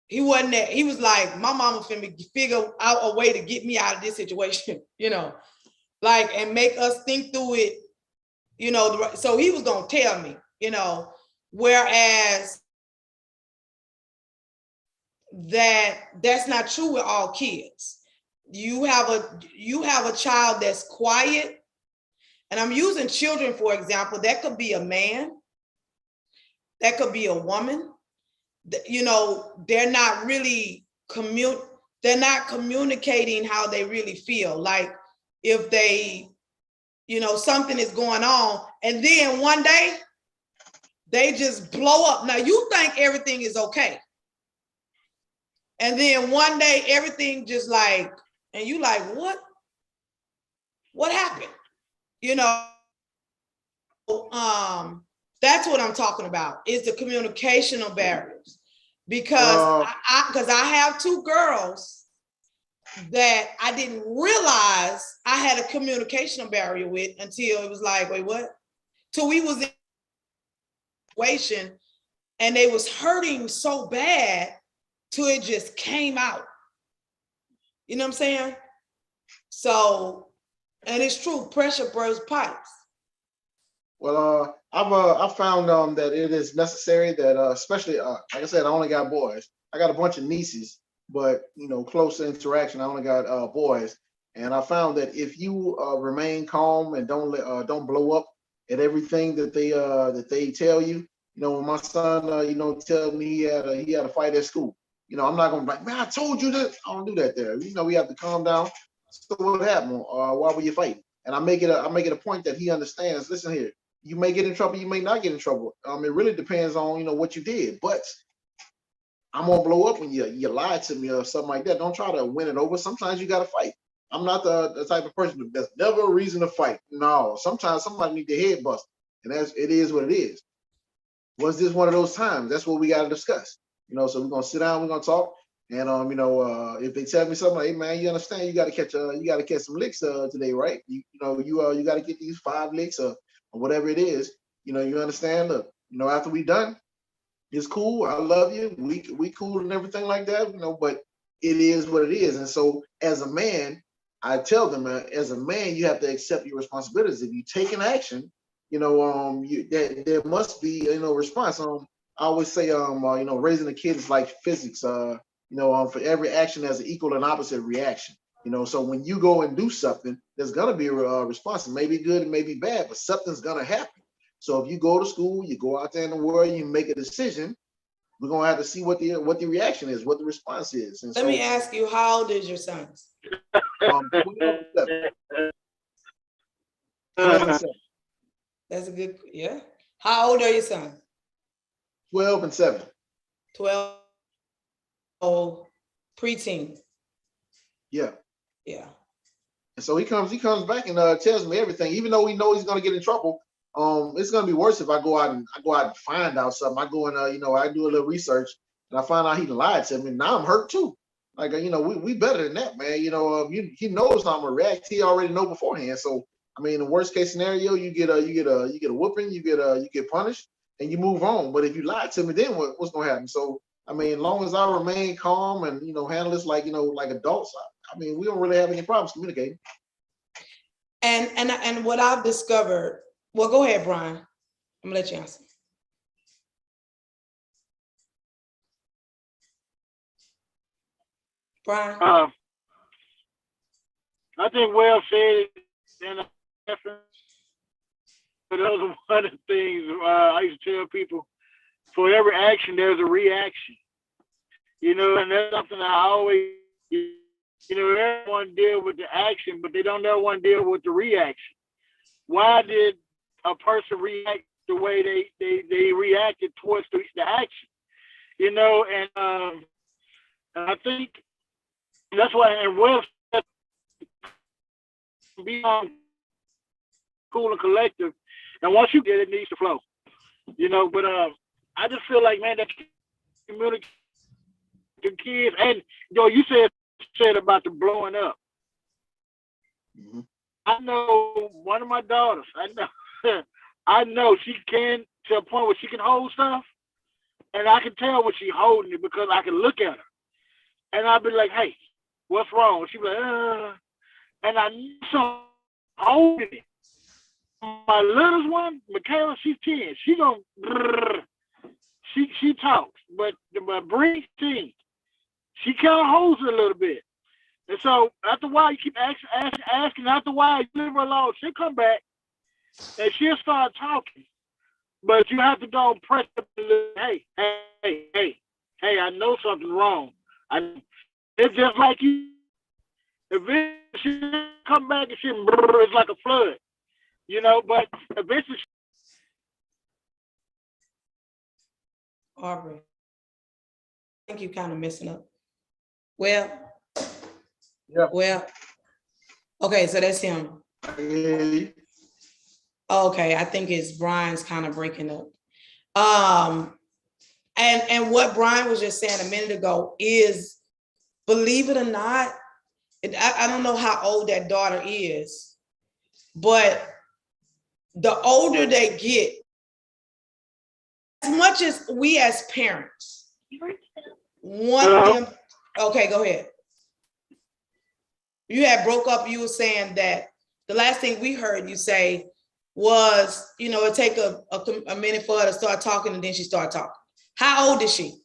He wasn't that. He was like, my mama finna figure out a way to get me out of this situation, you know, like, and make us think through it, you know. So he was gonna tell me, you know, whereas that's not true with all kids. You have a child that's quiet, and I'm using children for example. That could be a man, that could be a woman. You know, they're not really they're not communicating how they really feel. Like if they, you know, something is going on, and then one day they just blow up. Now you think everything is okay, and then one day everything just like, and you like, what happened? You know, that's what I'm talking about, is the communicational barriers. Because I have two girls that I didn't realize I had a communicational barrier with until it was like, wait, what? Till we was in a situation and they was hurting so bad till it just came out. You know what I'm saying? So, and it's true, pressure bursts pipes.
Well, I've found that it is necessary that especially like I said, I only got boys. I got a bunch of nieces, but you know, close interaction. I only got boys, and I found that if you remain calm and don't blow up at everything that they tell you. You know, when my son you know, tell me he had a fight at school. You know, I'm not gonna be like, man, I told you this. I don't do that there. You know, we have to calm down. So what happened? Why were you fighting? And I make it a point that he understands. Listen here. You may get in trouble, you may not get in trouble. It really depends on, you know, what you did. But I'm gonna blow up when you lied to me or something like that. Don't try to win it over. Sometimes you gotta fight. I'm not the type of person that's never a reason to fight. No, sometimes somebody need their head busted, and it is what it is. Was this one of those times? That's what we gotta discuss. You know, so we're gonna sit down, we're gonna talk, and you know, if they tell me something like, hey man, you understand, you gotta catch some licks today, right? You gotta get these 5 licks or whatever it is. You know, you understand. Look, you know, after we done, it's cool. I love you. We cool and everything like that. You know, but it is what it is. And so, as a man, I tell them, as a man, you have to accept your responsibilities. If you take an action, you know, there must be, you know, response. I always say, you know, raising a kid is like physics. You know, for every action, there's an equal and opposite reaction. You know, so when you go and do something, there's gonna be a response. It may be good, it may be bad, but something's gonna happen. So if you go to school, you go out there in the world, you make a decision, we're gonna have to see what the reaction is, what the response is. And
let me ask you, how old is your sons?
12 and 7.
That's a good, yeah. How old are your sons?
12 and 7.
12, oh, preteen.
Yeah.
Yeah.
And so he comes back and tells me everything, even though we know he's gonna get in trouble. It's gonna be worse if I go out and find out something. I go and you know, I do a little research and I find out he lied to me. Now I'm hurt too. Like, you know, we better than that, man. You know, he knows how I'm gonna react. He already know beforehand. So I mean, the worst case scenario, you get a whooping, you get punished. and you move on. But if you lie to me, then what's gonna happen? So I mean, as long as I remain calm and handle this like like adults, I mean, we don't really have any problems communicating.
And what I've discovered. Well, go ahead, Brian. I'm gonna let you answer. Brian.
I think well said, and but those are one of the things I used to tell people: for every action, there's a reaction. And that's something I always, everyone deal with the action, but they don't ever want to deal with the reaction. Why did a person react the way they reacted towards the action? And I think that's why, and well, be cool and collective, and once you get it, needs to flow. But I just feel like, man, that communicate to kids, and you said about the blowing up.
Mm-hmm.
I know one of my daughters. I know she can, to a point where she can hold stuff, and I can tell when she's holding it because I can look at her, and I'll be like, "Hey, what's wrong?" She'll be like, and I knew something holding it. My littlest one, Michaela, she's 10. She talks, but Bree, she kind of holds it a little bit. And so after a while, you keep asking. After a while, you leave her alone. She'll come back and she'll start talking. But you have to go and press up a little. Hey, I know something's wrong. It's just like you. Eventually, she'll come back and it's like a flood. But eventually.
Aubrey, I think you're kind of messing up. Well,
yeah.
Well, okay, so that's him.
Yeah.
Okay, I think it's Brian's kind of breaking up. And what Brian was just saying a minute ago is, believe it or not, I don't know how old that daughter is, but the older they get, as much as we as parents want them. Okay, go ahead. You had broke up. You were saying that the last thing we heard you say was, it take a minute for her to start talking, and then she started talking. How old is she?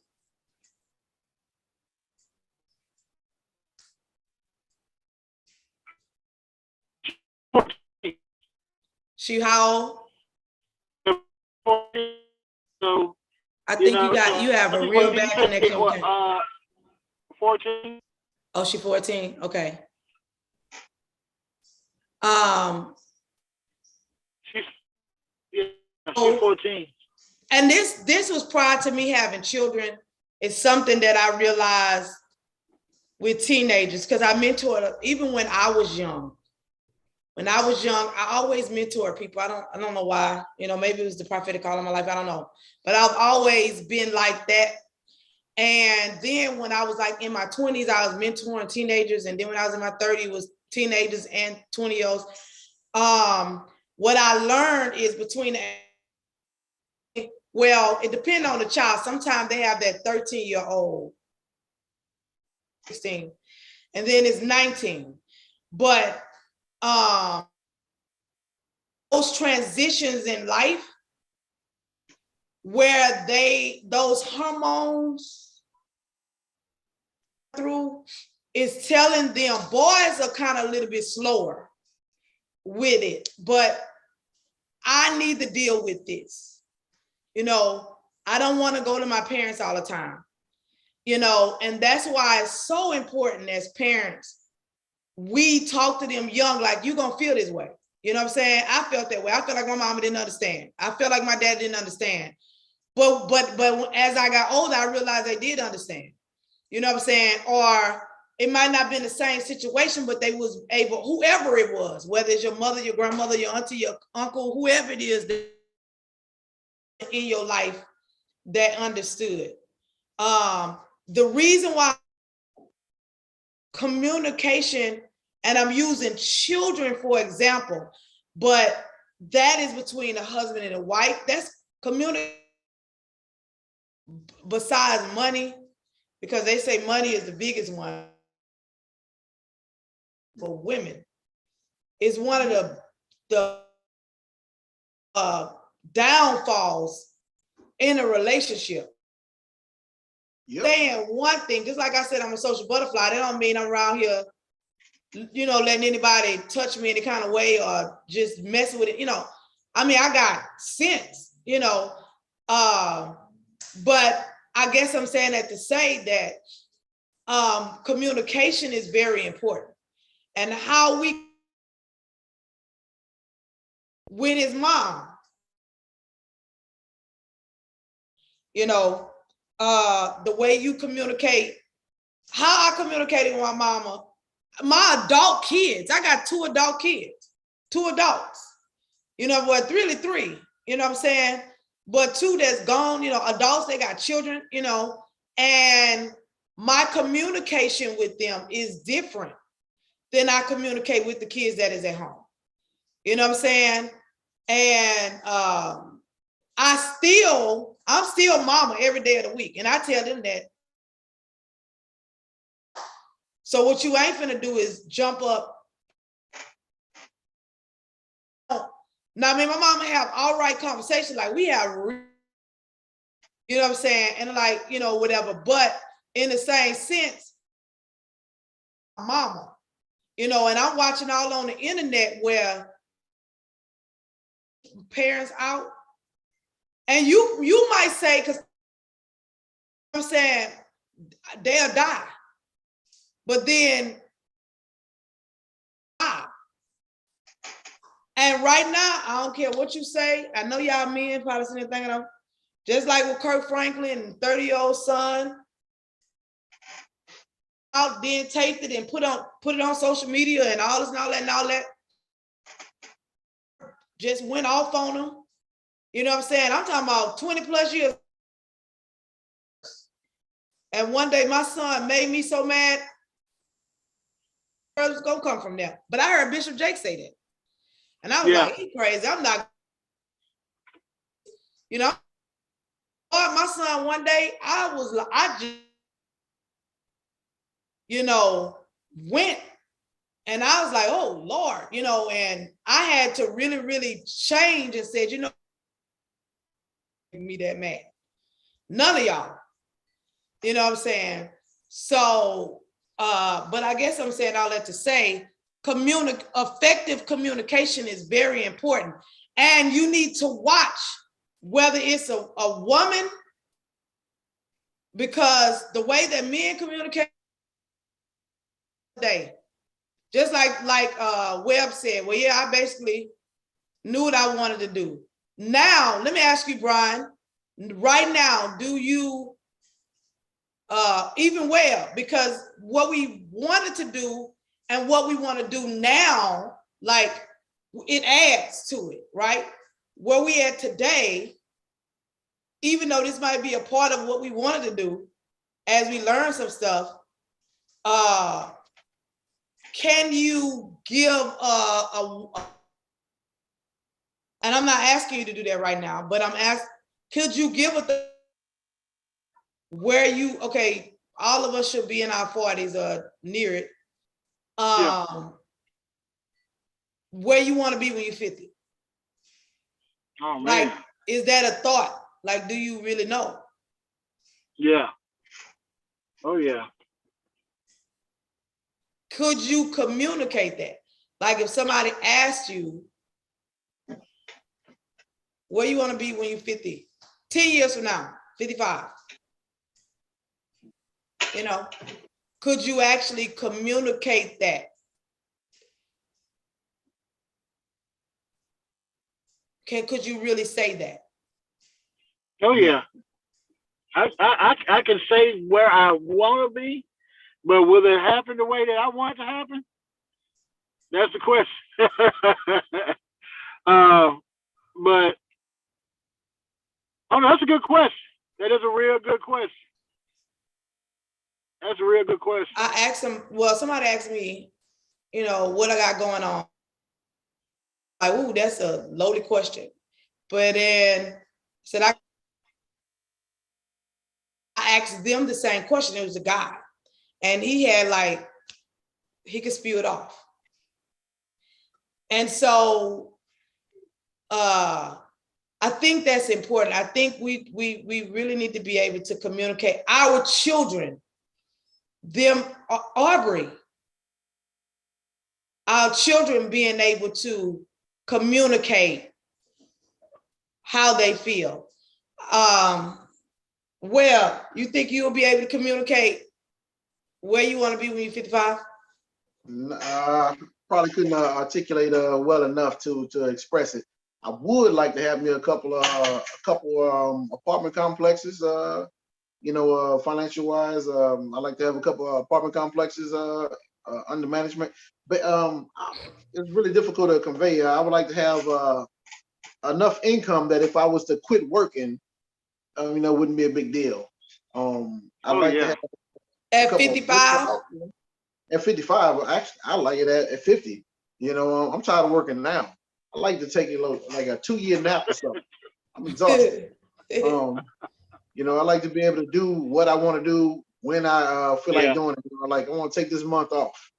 She how old?
So
I think you have a real bad connection.
14.
Oh, she 14. Okay.
She's 14.
And this was prior to me having children. It's something that I realized with teenagers, because I mentored even when I was young. When I was young, I always mentor people. I don't know why. Maybe it was the prophetic call in my life. I don't know. But I've always been like that. And then when I was like in my 20s, I was mentoring teenagers. And then when I was in my 30s, was teenagers and 20-year-olds. What I learned is it depends on the child. Sometimes they have that 13-year-old, 16, and then it's 19. But those transitions in life where those hormones through is telling them, boys are kind of a little bit slower with it, but I need to deal with this. I don't want to go to my parents all the time, and that's why it's so important as parents, we talk to them young, like, you're going to feel this way. You know what I'm saying? I felt that way. I felt like my mama didn't understand. I felt like my dad didn't understand. But as I got older, I realized they did understand. You know what I'm saying? Or it might not have been the same situation, but they was able, whoever it was, whether it's your mother, your grandmother, your auntie, your uncle, whoever it is in your life that understood. The reason why communication, and I'm using children for example, but that is between a husband and a wife. That's communication besides money, because they say money is the biggest one for women, is one of the downfalls in a relationship.
Yep.
Saying one thing, just like I said, I'm a social butterfly. That don't mean I'm around here, you know, letting anybody touch me any kind of way or just messing with it. You know, I mean, I got sense, you know, but I guess I'm saying that to say that communication is very important, and how we with his mom, you know, the way you communicate, how I communicated with my mama, my adult kids. I got 2 adult kids, 2 adults, you know, but really 3, you know what I'm saying? But 2 that's gone, you know, adults, they got children, you know, and my communication with them is different than I communicate with the kids that is at home. You know what I'm saying? And I'm still mama every day of the week. And I tell them that. So what you ain't finna do is jump up. Now, I mean, my mama have all right conversations, like we have, you know what I'm saying? And like, you know, whatever, but in the same sense, mama, you know, and I'm watching all on the internet where parents out, and you might say, because I'm saying they'll die, but then and right now, I don't care what you say. I know y'all men probably sitting there thinking, just like with Kirk Franklin and 30-year-old son, out then taped it and put it on social media and all this and all that and all that. Just went off on them. You know what I'm saying? I'm talking about 20 plus years. And one day my son made me so mad, it's gonna come from there. But I heard Bishop Jake say that. And I was like, he crazy. I'm not, you know, my son one day, I just, you know, went, and I was like, oh Lord, you know, and I had to really, really change and said, you know, me that mad. None of y'all, you know what I'm saying? So, but I guess I'm saying all that to say, effective communication is very important. And you need to watch whether it's a woman, because the way that men communicate today, just like Webb said, well, yeah, I basically knew what I wanted to do. Now, let me ask you, Brian, right now, do you, even Webb, because what we wanted to do and what we want to do now, like it adds to it, right? Where we at today, even though this might be a part of what we wanted to do, as we learn some stuff, can you give and I'm not asking you to do that right now, but I'm asking, could you give where you, okay, all of us should be in our 40s or near it, where you want to be when you're 50?
Oh man.
Like, is that a thought? Like, do you really know?
Yeah. Oh yeah.
Could you communicate that? Like if somebody asked you, where you want to be when you're 50, 10 years from now, 55, you know, could you actually communicate that? Could you really say that?
Oh yeah. I can say where I want to be, but will it happen the way that I want it to happen? That's the question. But oh no, that's a good question. That is a real good question. That's a real good question.
I asked them, well, somebody asked me, you know, what I got going on. Like, ooh, that's a loaded question. But then said, I asked them the same question. It was a guy, and he had like, he could spew it off. And so I think that's important. I think we really need to be able to communicate our children, them, Aubrey, our children being able to communicate how they feel. Well, you think you'll be able to communicate where you want to be when you're 55?
Probably couldn't articulate well enough to express it. I would like to have me a couple apartment complexes. Financial wise, I like to have a couple apartment complexes under management. But it's really difficult to convey. I would like to have enough income that if I was to quit working, wouldn't be a big deal. I'd like to have
at 55.
At 55, actually, I like it at 50. I'm tired of working now. I like to take like a 2-year nap or something. I'm exhausted. I like to be able to do what I want to do when I feel like doing it. Like I want to take this month off.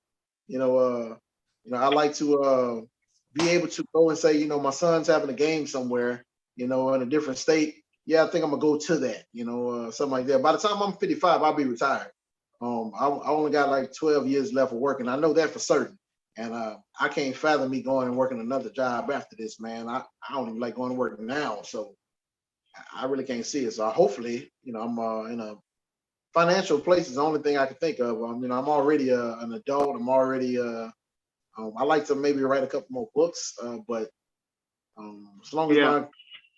I like to be able to go and say, my son's having a game somewhere, in a different state. Yeah, I think I'm gonna go to that, something like that. By the time I'm 55, I'll be retired. I only got like 12 years left of working. I know that for certain. And I can't fathom me going and working another job after this, man. I don't even like going to work now. So I really can't see it. So hopefully, I'm in a financial place is the only thing I can think of. I'm already an adult. I'm already, I like to maybe write a couple more books, but as long as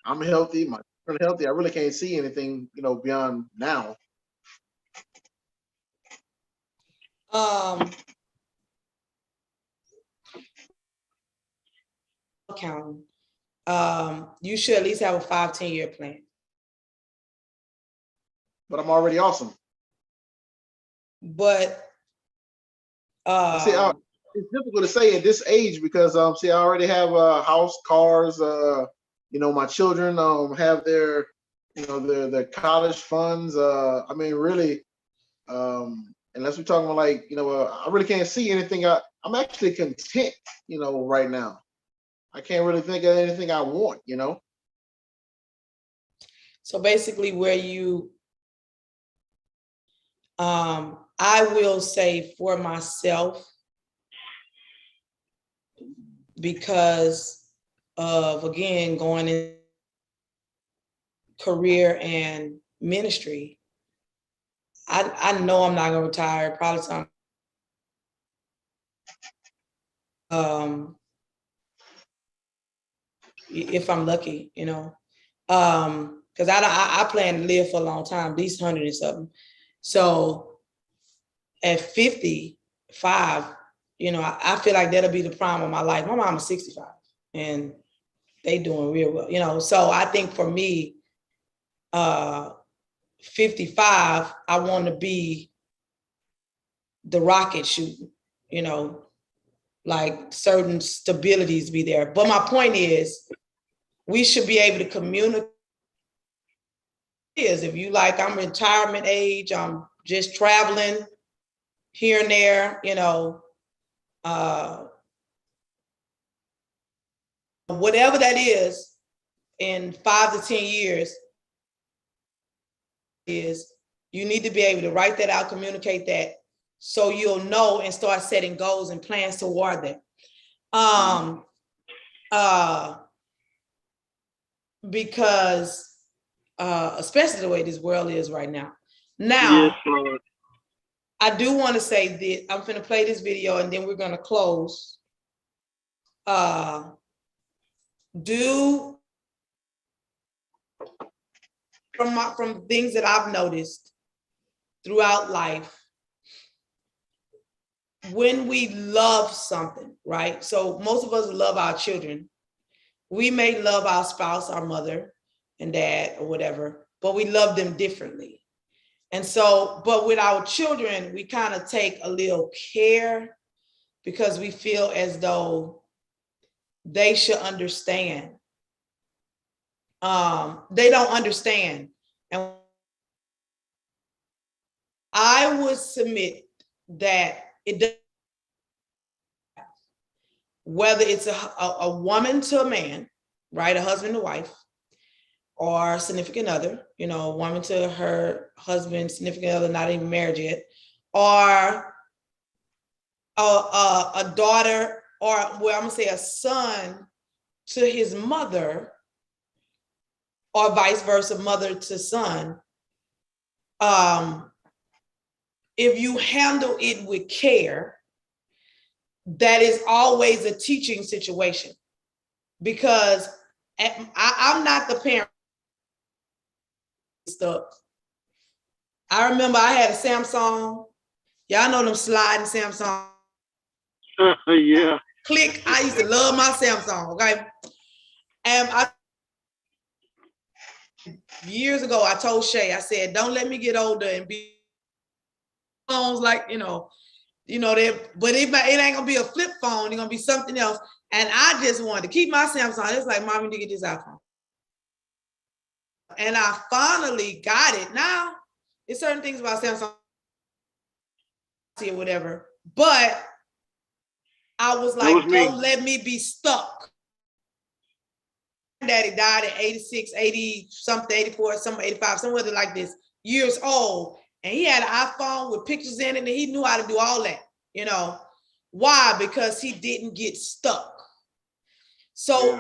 I'm healthy, my children are healthy, I really can't see anything, beyond now.
Counting. You should at least have a 5-10 year plan.
But I'm already awesome.
But
see, it's difficult to say at this age because I already have a house, cars. My children have their their college funds. Really, unless we're talking about like I really can't see anything. I'm actually content, right now. I can't really think of anything I want,
So basically where you, I will say for myself, because of, again, going in career and ministry, I know I'm not gonna retire, probably some, if I'm lucky, because I plan to live for a long time, at least 100 and something. So at 55, I feel like that'll be the prime of my life. My mom is 65 and they doing real well, so I think for me, 55, I want to be the rocket shooting, like certain stabilities be there. But my point is, we should be able to communicate. If you like, I'm retirement age, I'm just traveling here and there, whatever that is, in 5 to 10 years, is you need to be able to write that out, communicate that, so you'll know and start setting goals and plans toward that. Because especially the way this world is right now. Now, yes, I do want to say that I'm going to play this video and then we're going to close. From things that I've noticed throughout life, when we love something, right? So most of us love our children. We may love our spouse, our mother and dad or whatever, but we love them differently. And so, but with our children, we kind of take a little care because we feel as though they should understand. They don't understand. And I would submit that it does, whether it's a woman to a man, right, a husband to wife, or significant other, you know, a woman to her husband, significant other, not even married yet, or a daughter, or well, I'm gonna say a son to his mother, or vice versa, mother to son. If you handle it with care, that is always a teaching situation, because I'm not the parent stuff. I remember I had a Samsung. Y'all know them sliding Samsung.
Yeah.
Click. I used to love my Samsung. Okay. And years ago, I told Shay, I said, don't let me get older and be phones like, but it ain't gonna be a flip phone. It's gonna be something else. And I just wanted to keep my Samsung. It's like, Mom, you need to get this iPhone. And I finally got it. Now, there's certain things about Samsung or whatever, but I was like, don't let me be stuck. Daddy died at 86, 80 something, 84, something, 85, somewhere like this, years old. And he had an iPhone with pictures in it, and he knew how to do all that, Why? Because he didn't get stuck. So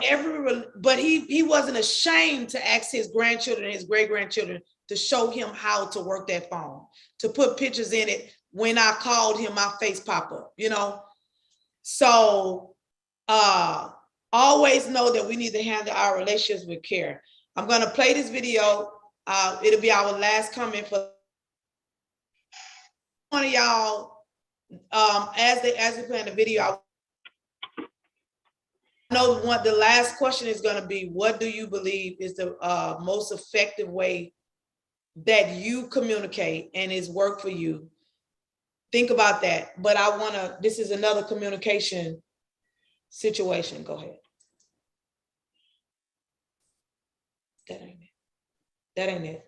but he wasn't ashamed to ask his grandchildren, his great-grandchildren, to show him how to work that phone, to put pictures in it. When I called him, my face pop up, So always know that we need to handle our relationships with care. I'm going to play this video. It'll be our last comment for one of y'all. As they play the video, I know the last question is going to be, what do you believe is the most effective way that you communicate and is work for you? Think about that. But this is another communication situation. Go ahead. That ain't it. That ain't it.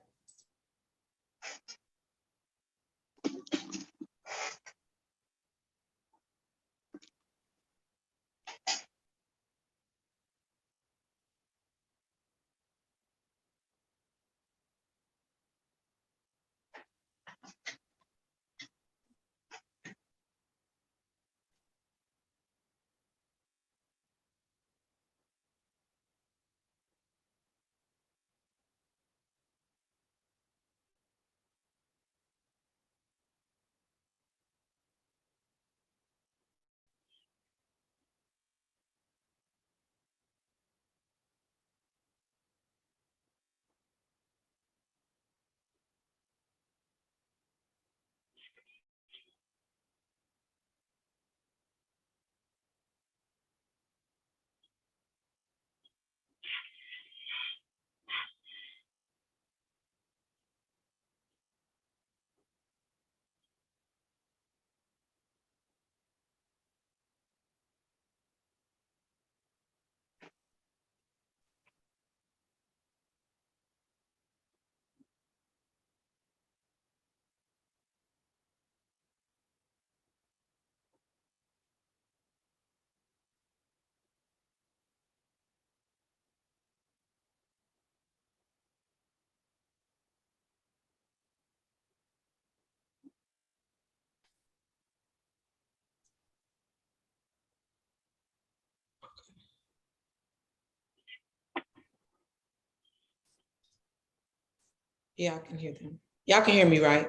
Yeah, I can hear them. Y'all can hear me, right?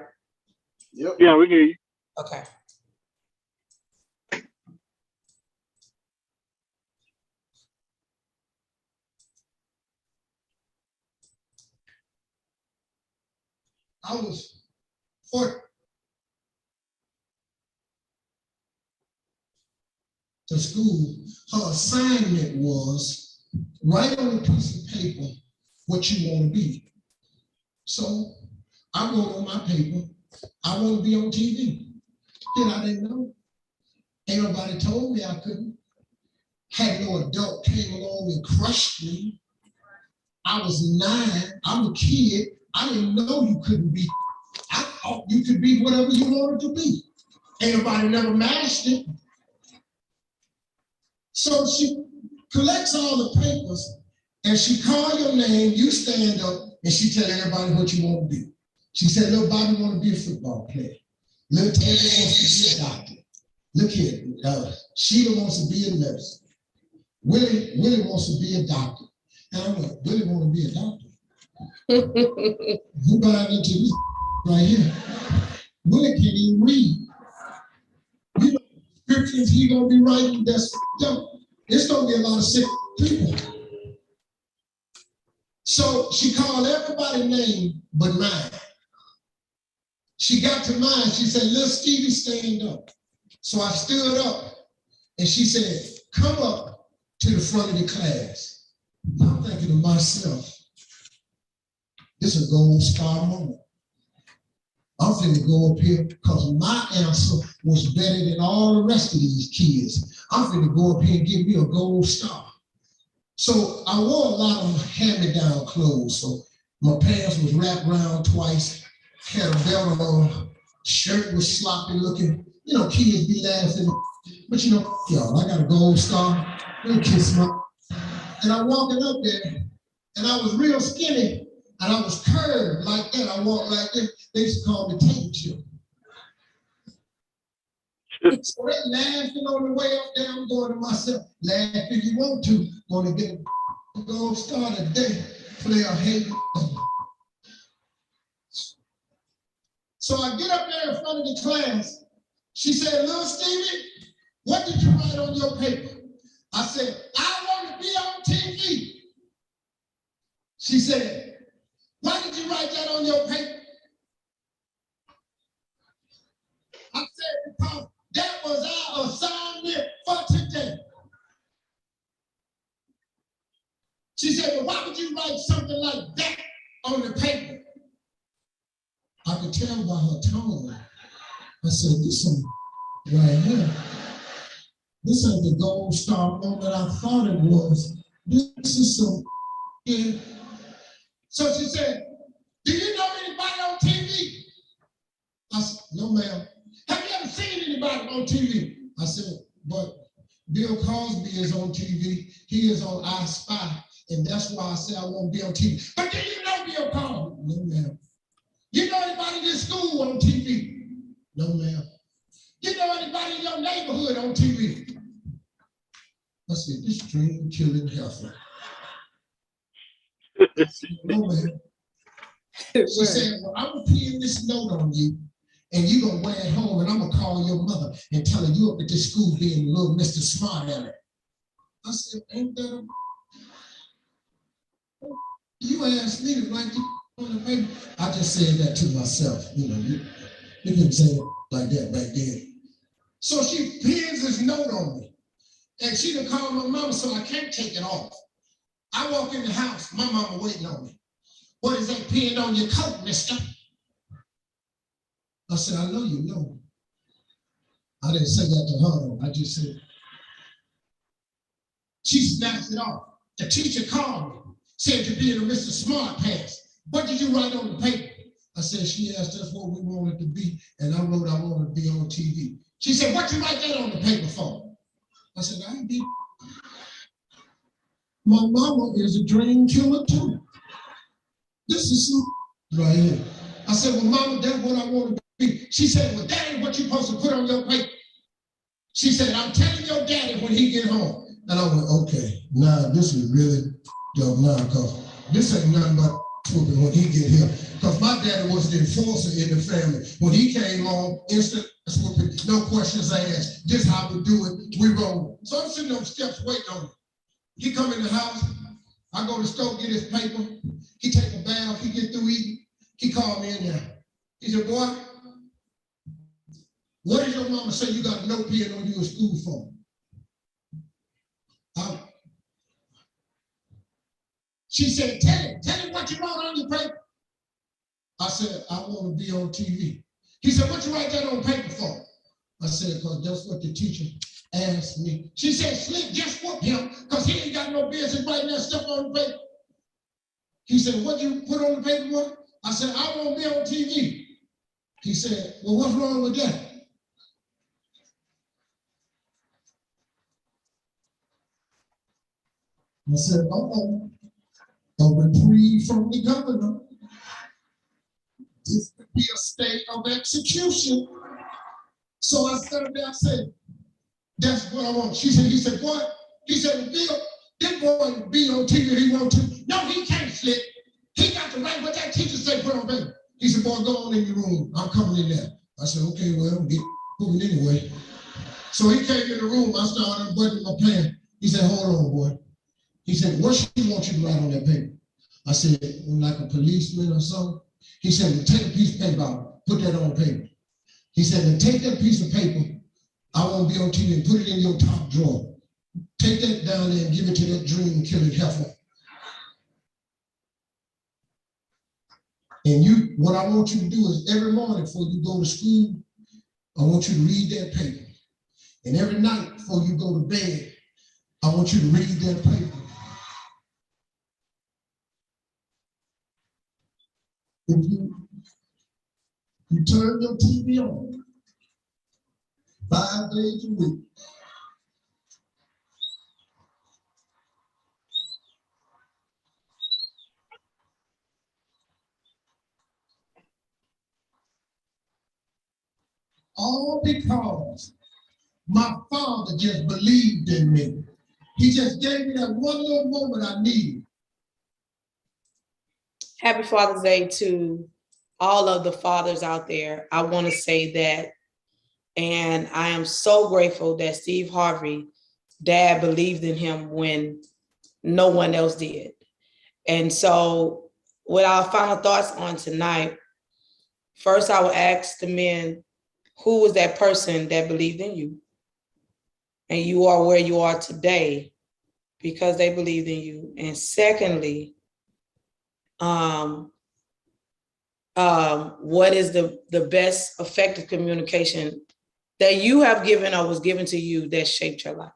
Yep.
Yeah, we can hear you.
Okay.
I was for to school. Her assignment was write on a piece of paper what you want to be. So I wrote on my paper, I want to be on TV. Then I didn't know. Ain't nobody told me I couldn't. Had no adult came along and crushed me. I was 9. I'm a kid. I didn't know you couldn't be. you could be whatever you wanted to be. Ain't nobody never matched it. So she collects all the papers and she call your name, you stand up, and she tell everybody what you want to be. She said, little Bobby want to be a football player. Little Taylor wants to be a doctor. Look here, Sheila wants to be a nurse. Willie wants to be a doctor. And I'm like, Willie want to be a doctor? Who buying into this right here? Willie can't even read. You know, scriptures he gonna be writing, that's dumb. It's gonna be a lot of sick people. So she called everybody's name but mine. She got to mine, she said, little Stevie, stand up. So I stood up and she said, come up to the front of the class. I'm thinking to myself, this is a gold star moment. I'm finna go up here because my answer was better than all the rest of these kids. I'm finna go up here and give me a gold star. So I wore a lot of hand-me-down clothes. So my pants was wrapped around twice, had a belt on, shirt was sloppy looking. You know, kids be laughing, but you know, y'all, I got a gold star, little kiss my, and I walking up there, and I was real skinny, and I was curved like that. I walked like this. They used to call me tape chip. So they laughing on the way up there. I'm going to myself, laugh if you want to. Going to get a gold star today. Play a hate. So I get up there in front of the class. She said, little Stevie, what did you write on your paper? I said, I want to be on TV. She said, why did you write that on your paper? I said, because that was our assignment for today. She said, well, why would you write something like that on the paper? I could tell by her tone. I said, this is right here. This ain't the gold star moment I thought it was. This is some, yeah. So she said, do you know anybody on TV? I said, no, ma'am. Have you ever seen anybody on TV? I said, but Bill Cosby is on TV. He is on I Spy. And that's why I said I won't be on TV. But do you know Bill Cosby? No, ma'am. You know anybody in this school on TV? No, ma'am. You know anybody in your neighborhood on TV? I said, this dream killing heifer. I said, no, ma'am. She said, well, I'm going to pin this note on you, and you're going to wear it home, and I'm going to call your mother and tell her you up at this school being little Mr. Smart Aleck. I said, ain't that a... You asked me to write on the paper. I just said that to myself. You know, you couldn't say it like that back then. So she pins this note on me, and she done called my mama, so I can't take it off. I walk in the house, my mama waiting on me. What is that pinned on your coat, mister? I said, I know you know. I didn't say that to her, though. I just said, she snatched it off. The teacher called me, said you're being a Mr. Smart Pants. What did you write on the paper? I said, she asked us what we wanted to be, and I wrote I wanted to be on TV. She said, what you write that on the paper for? I said, I ain't be. My mama is a dream killer too. This is some right here. I said, well, mama, that's what I want to be. She said, well, that ain't what you're supposed to put on your paper. She said, I'm telling your daddy when he get home. And I went, okay, nah, this is really dumb now, because this ain't nothing but whooping when he get here. Because my daddy was the enforcer in the family. When he came on, instant whooping, no questions asked. This how we do it, we roll. So I'm sitting on steps waiting on him. He come in the house, I go to the store, get his paper. He take a bath, he get through eating. He called me in there. He said, boy, what did your mama say you got no pen on you in school for? She said, tell him what you wrote on your paper. I said, I want to be on TV. He said, what you write that on paper for? I said, because that's what the teacher asked me. She said, Slick, just whoop him, because he ain't got no business writing that stuff on the paper. He said, what you put on the paper, boy? I said, I want to be on TV. He said, well, what's wrong with that? I said, uh-oh, a reprieve from the governor. This could be a state of execution. So I stood there, I said, that's what I want. He said, boy, he said, Bill, this boy can be on TV if he want to. No, he can't slip. He got to write what that teacher said, put on paper. He said, boy, go on in your room. I'm coming in there. I said, okay, well, get moving anyway. So he came in the room. I started unbuttoning my pants. He said, hold on, boy. He said, what she want you to write on that paper? I said, like a policeman or something. He said, well, take a piece of paper out, put that on paper. He said, then take that piece of paper, I won't be on TV, and put it in your top drawer. Take that down there and give it to that dream killing heifer. And what I want you to do is every morning before you go to school, I want you to read that paper. And every night before you go to bed, I want you to read that paper. If you turn your TV on 5 days a week, all because my father just believed in me. He just gave me that one little moment I needed.
Happy Father's Day to all of the fathers out there. I want to say that, and I am so grateful that Steve Harvey, dad, believed in him when no one else did. And so with our final thoughts on tonight, first I will ask the men, who was that person that believed in you? And you are where you are today because they believed in you. And secondly, what is the best effective communication that you have given or was given to you that shaped your life?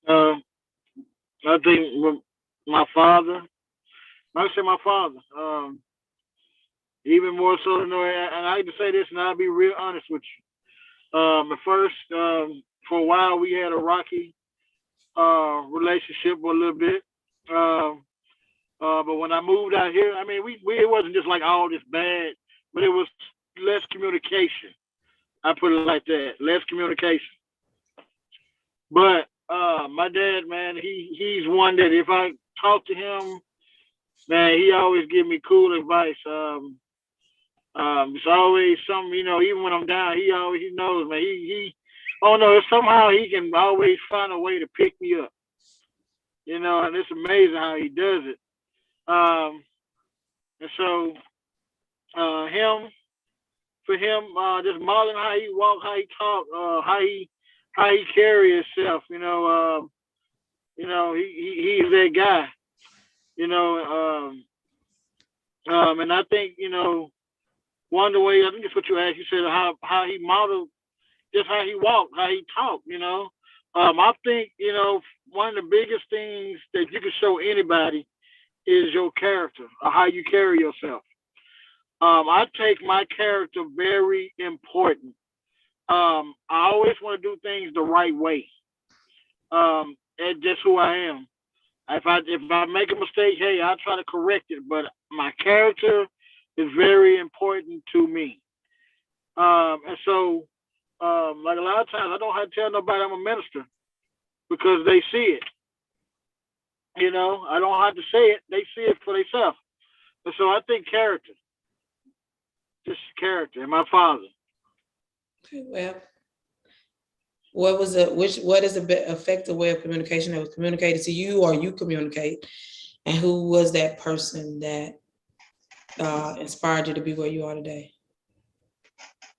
I think my father, I say my father, even more so than, and I hate to say this, and I'll be real honest with you. At first, for a while, we had a rocky relationship for a little bit. But when I moved out here, I mean, it wasn't just like all this bad, but it was less communication. I put it like that, less communication. But my dad, man, he's one that if I talk to him, man, he always give me cool advice. It's always something, even when I'm down, he knows, man. Oh no, somehow he can always find a way to pick me up. And it's amazing how he does it. And so for him, just modeling how he walk, how he talk, how he carry himself, he's that guy, and I think, one of the ways, I think it's what you asked, you said how he modeled, just how he walked, how he talked, I think, one of the biggest things that you can show anybody is your character or how you carry yourself. I take my character very important. I always want to do things the right way. That's just who I am. If I make a mistake, hey, I'll try to correct it. But my character is very important to me. And so, like a lot of times, I don't have to tell nobody I'm a minister because they see it. I don't have to say it; they see it for themselves. And so, I think character, just character, and my father.
Well, what is the effective way of communication that was communicated to you or you communicate? And who was that person that inspired you to be where you are today?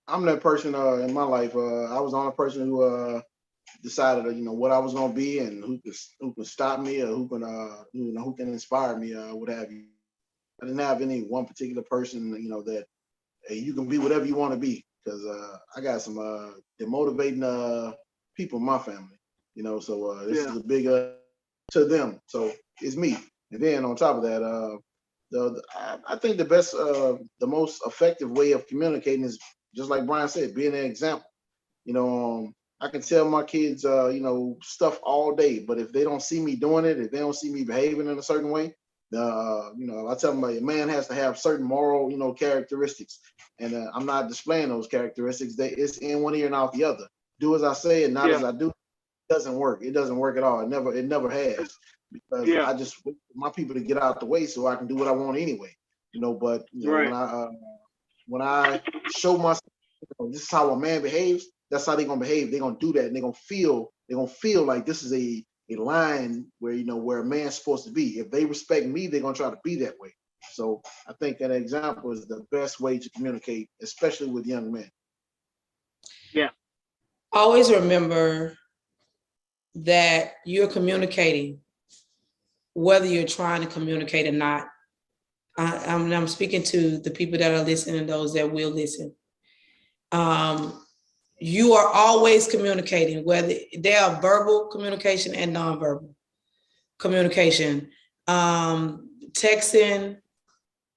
I'm that person in my life. I was the only person who decided, what I was gonna be and who could stop me or who can inspire me, what have you. I didn't have any one particular person, that hey, you can be whatever you want to be, because I got some demotivating people in my family, so this is a big to them. So it's me. And then on top of that, I think the best, the most effective way of communicating is just like Brian said, being an example. I can tell my kids, stuff all day, but if they don't see me doing it, if they don't see me behaving in a certain way, I tell them a man has to have certain moral, characteristics, and I'm not displaying those characteristics. It's in one ear and out the other. Do as I say and not as I do. It doesn't work. It doesn't work at all. It never has, because I just wait for my people to get out the way so I can do what I want anyway. But when I show myself, this is how a man behaves, that's how they're gonna behave. They're gonna do that, and they're gonna feel like this is a line where where a man's supposed to be. If they respect me, they're gonna try to be that way. So I think that example is the best way to communicate, especially with young men.
Yeah.
Always remember that you're communicating, whether you're trying to communicate or not. I'm speaking to the people that are listening and those that will listen. You are always communicating, whether there are verbal communication and nonverbal communication. Texting,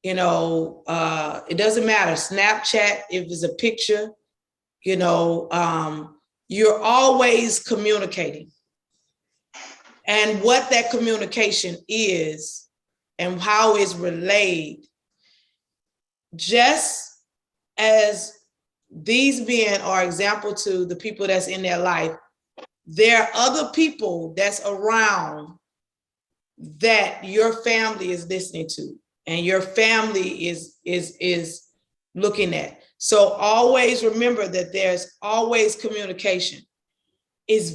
it doesn't matter. Snapchat, if it's a picture, you're always communicating. And what that communication is and how it's relayed, just as these men are example to the people that's in their life, there are other people that's around that your family is listening to and your family is looking at. So always remember that there's always communication. It's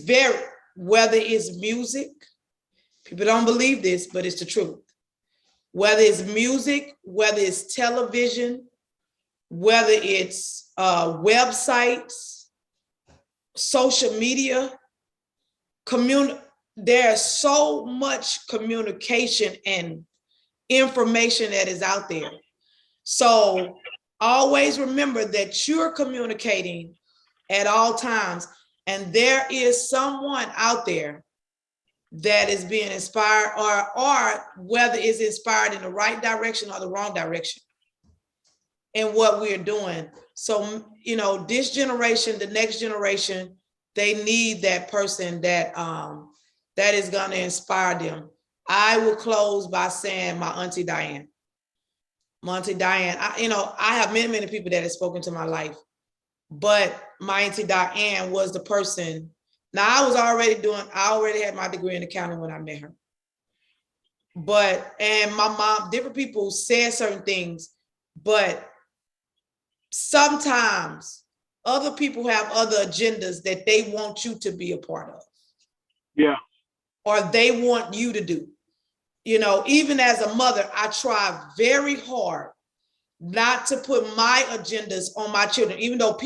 whether it's music, people don't believe this, but it's the truth. Whether it's music, whether it's television, whether it's websites, social media, there's so much communication and information that is out there. So always remember that you're communicating at all times, and there is someone out there that is being inspired, or whether it's inspired in the right direction or the wrong direction in what we're doing. So, this generation, the next generation, they need that person that is going to inspire them. I will close by saying my Auntie Diane. My Auntie Diane, I have many, many people that have spoken to my life, but my Auntie Diane was the person. Now, I already had my degree in accounting when I met her. And my mom, different people said certain things, but sometimes other people have other agendas that they want you to be a part of.
Yeah.
Or they want you to do. Even as a mother, I try very hard not to put my agendas on my children, even though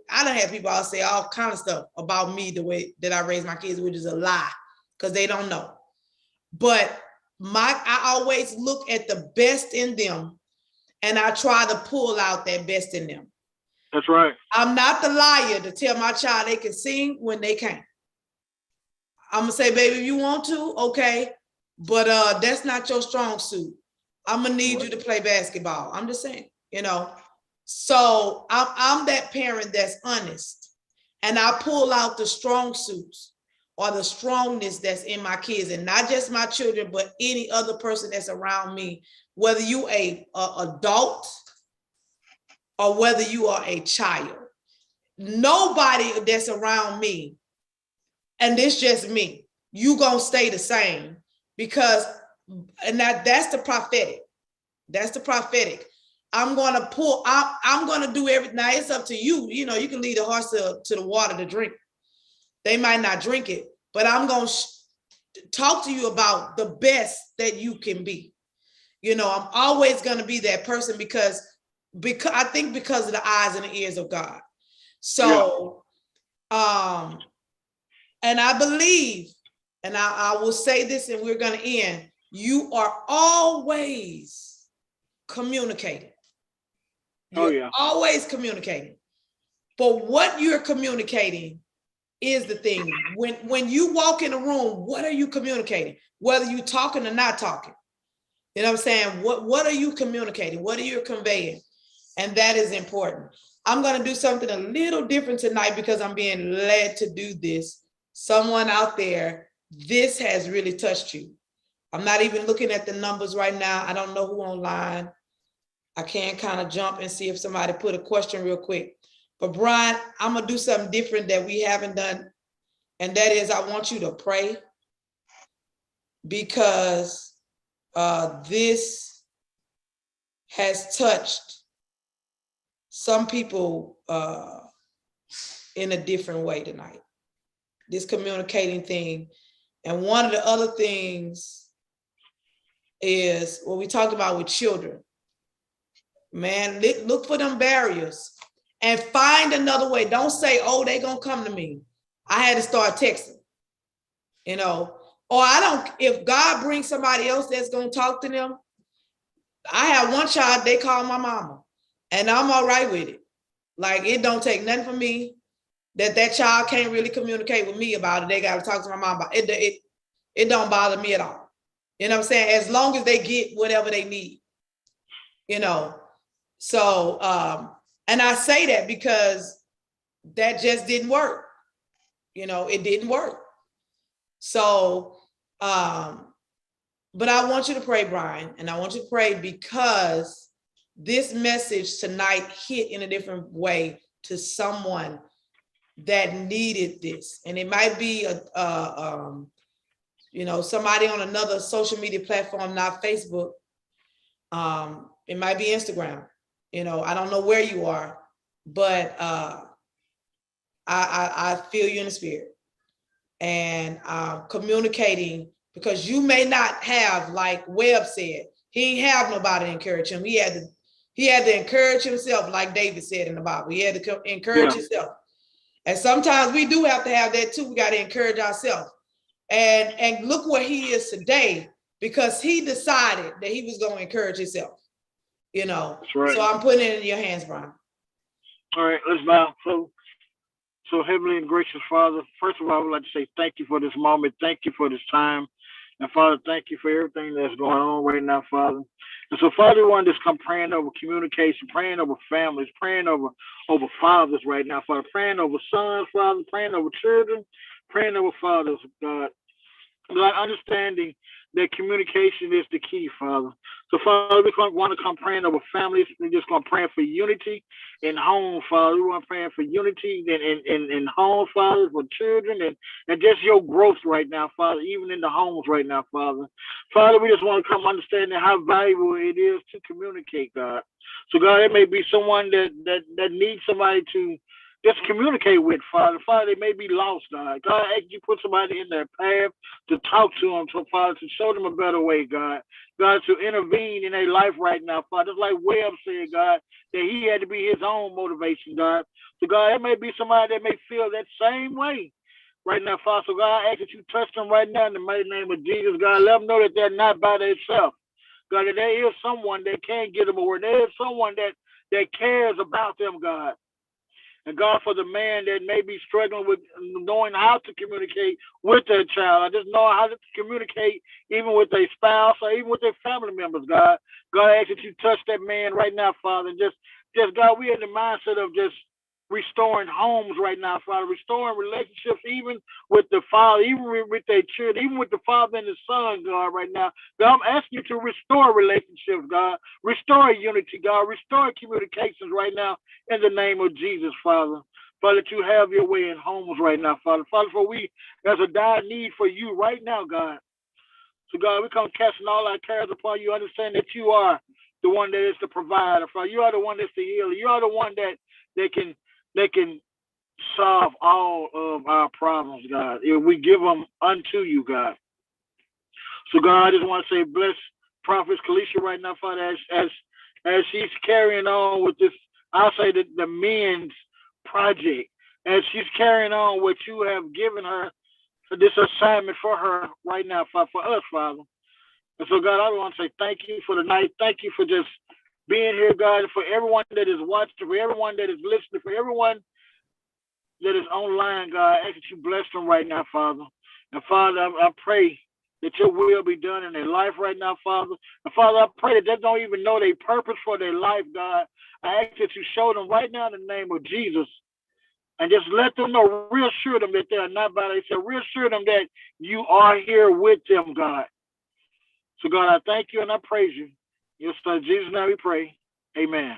I don't have people, I'll say all kind of stuff about me, the way that I raise my kids, which is a lie, because they don't know. But I always look at the best in them, and I try to pull out that best in them.
That's right.
I'm not the liar to tell my child they can sing when they can't. I'm gonna say, baby, if you want to, okay, but that's not your strong suit. I'm gonna need you to play basketball. I'm just saying, So I'm that parent that's honest, and I pull out the strong suits or the strongness that's in my kids, and not just my children, but any other person that's around me, whether you a adult or whether you are a child. Nobody that's around me, and it's just me, you gonna stay the same, because, and that's the prophetic. That's the prophetic. I'm gonna do everything. Now it's up to you. You can lead the horse to the water to drink. They might not drink it, but I'm gonna talk to you about the best that you can be. I'm always gonna be that person because I think because of the eyes and the ears of God. So, and I believe, and I will say this, and we're going to end, you are always communicating. You're always communicating. But what you're communicating is the thing. When you walk in a room, what are you communicating? Whether you're talking or not talking. You know what I'm saying? What are you communicating? What are you conveying? And that is important. I'm going to do something a little different tonight because I'm being led to do this. Someone out there, this has really touched you. I'm not even looking at the numbers right now. I don't know who online. I can kind of jump and see if somebody put a question real quick. But Brian, I'm going to do something different that we haven't done. And that is, I want you to pray, because this has touched some people in a different way tonight. This communicating thing. And one of the other things is what we talked about with children. Man, look for them barriers and find another way. Don't say, oh, they gonna come to me. I had to start texting, you know, or if God brings somebody else that's gonna talk to them. I have one child, they call my mama, and I'm all right with it. Like, it don't take nothing from me that child can't really communicate with me about it. They got to talk to my mom about it. It don't bother me at all. You know what I'm saying? As long as they get whatever they need, you know. So, and I say that because that just didn't work. You know, it didn't work. So, but I want you to pray, Brian, and I want you to pray because this message tonight hit in a different way to someone that needed this. And it might be you know, somebody on another social media platform, not Facebook. It might be Instagram. You know, I don't know where you are, but I feel you in the spirit. And communicating, because you may not have, like Webb said, he ain't have nobody to encourage him. He had to encourage himself, like David said in the Bible. He had to encourage himself. And sometimes we do have to have that too. We got to encourage ourselves. And look where he is today, because he decided that he was going to encourage himself. You know, right. So I'm putting it in your hands, Brian.
All right, let's bow. So Heavenly and gracious Father, first of all, I would like to say thank you for this moment. Thank you for this time. And Father, thank you for everything that's going on right now, Father. And so, Father, we want to just come praying over communication, praying over families, praying over fathers right now, Father, praying over sons, Father, praying over children, praying over fathers, God. God, understanding that communication is the key, Father. So, Father, we want to come praying over families. We're just going to pray for unity in home, Father. We want to pray for unity in home, Father, for children, and just your growth right now, Father, even in the homes right now, Father. Father, we just want to come understanding how valuable it is to communicate, God. So, God, it may be someone that needs somebody to just communicate with, Father. Father, they may be lost, God. God, I ask you put somebody in their path to talk to them, so Father, to show them a better way, God. God, to intervene in their life right now, Father. Just like Webb said, God, that he had to be his own motivation, God. So, God, it may be somebody that may feel that same way right now, Father. So, God, I ask that you touch them right now in the mighty name of Jesus, God. Let them know that they're not by themselves. God, that there is someone that can get them a word. There is someone that cares about them, God. And God, for the man that may be struggling with knowing how to communicate with their child, I just know how to communicate even with their spouse or even with their family members, God. God, I ask that you touch that man right now, Father. And just God, we in the mindset of just restoring homes right now, Father, restoring relationships even with the father, even with their children, even with the father and the son, God, right now. God, I'm asking you to restore relationships, God, restore unity, God, restore communications right now in the name of Jesus, Father. Father, that you have your way in homes right now, Father. Father, for there's a dire need for you right now, God. So, God, we come casting all our cares upon you, understand that you are the one that is the provider, Father. You are the one that's the healer. You are the one that can solve all of our problems, God, if we give them unto you, God. So, God, I just want to say bless Prophetess Kalisha right now, Father, as she's carrying on with this, I'll say the men's project, as she's carrying on what you have given her, this assignment for her right now, Father, for us, Father. And so, God, I want to say thank you for the night. Thank you for just being here, God, for everyone that is watching, for everyone that is listening, for everyone that is online, God. I ask that you bless them right now, Father. And Father, I pray that your will be done in their life right now, Father. And Father, I pray that they don't even know their purpose for their life, God. I ask that you show them right now in the name of Jesus. And just let them know, reassure them that they are not by themselves. Reassure them that you are here with them, God. So, God, I thank you and I praise you. In your son, Jesus' name we pray. Amen.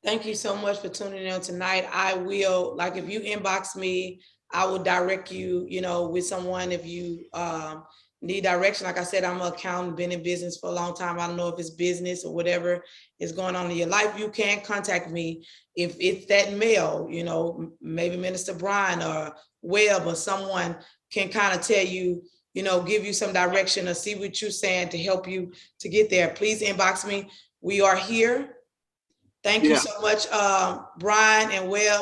Thank you so much for tuning in tonight. I will, like, if you inbox me, I will direct you, with someone if you need direction. Like I said, I'm an accountant, been in business for a long time. I don't know if it's business or whatever is going on in your life. You can contact me if it's that mail, maybe Minister Brian or Webb or someone can kind of tell you, give you some direction or see what you're saying to help you to get there. Please inbox me. We are here. Thank you so much, Brian and Webb.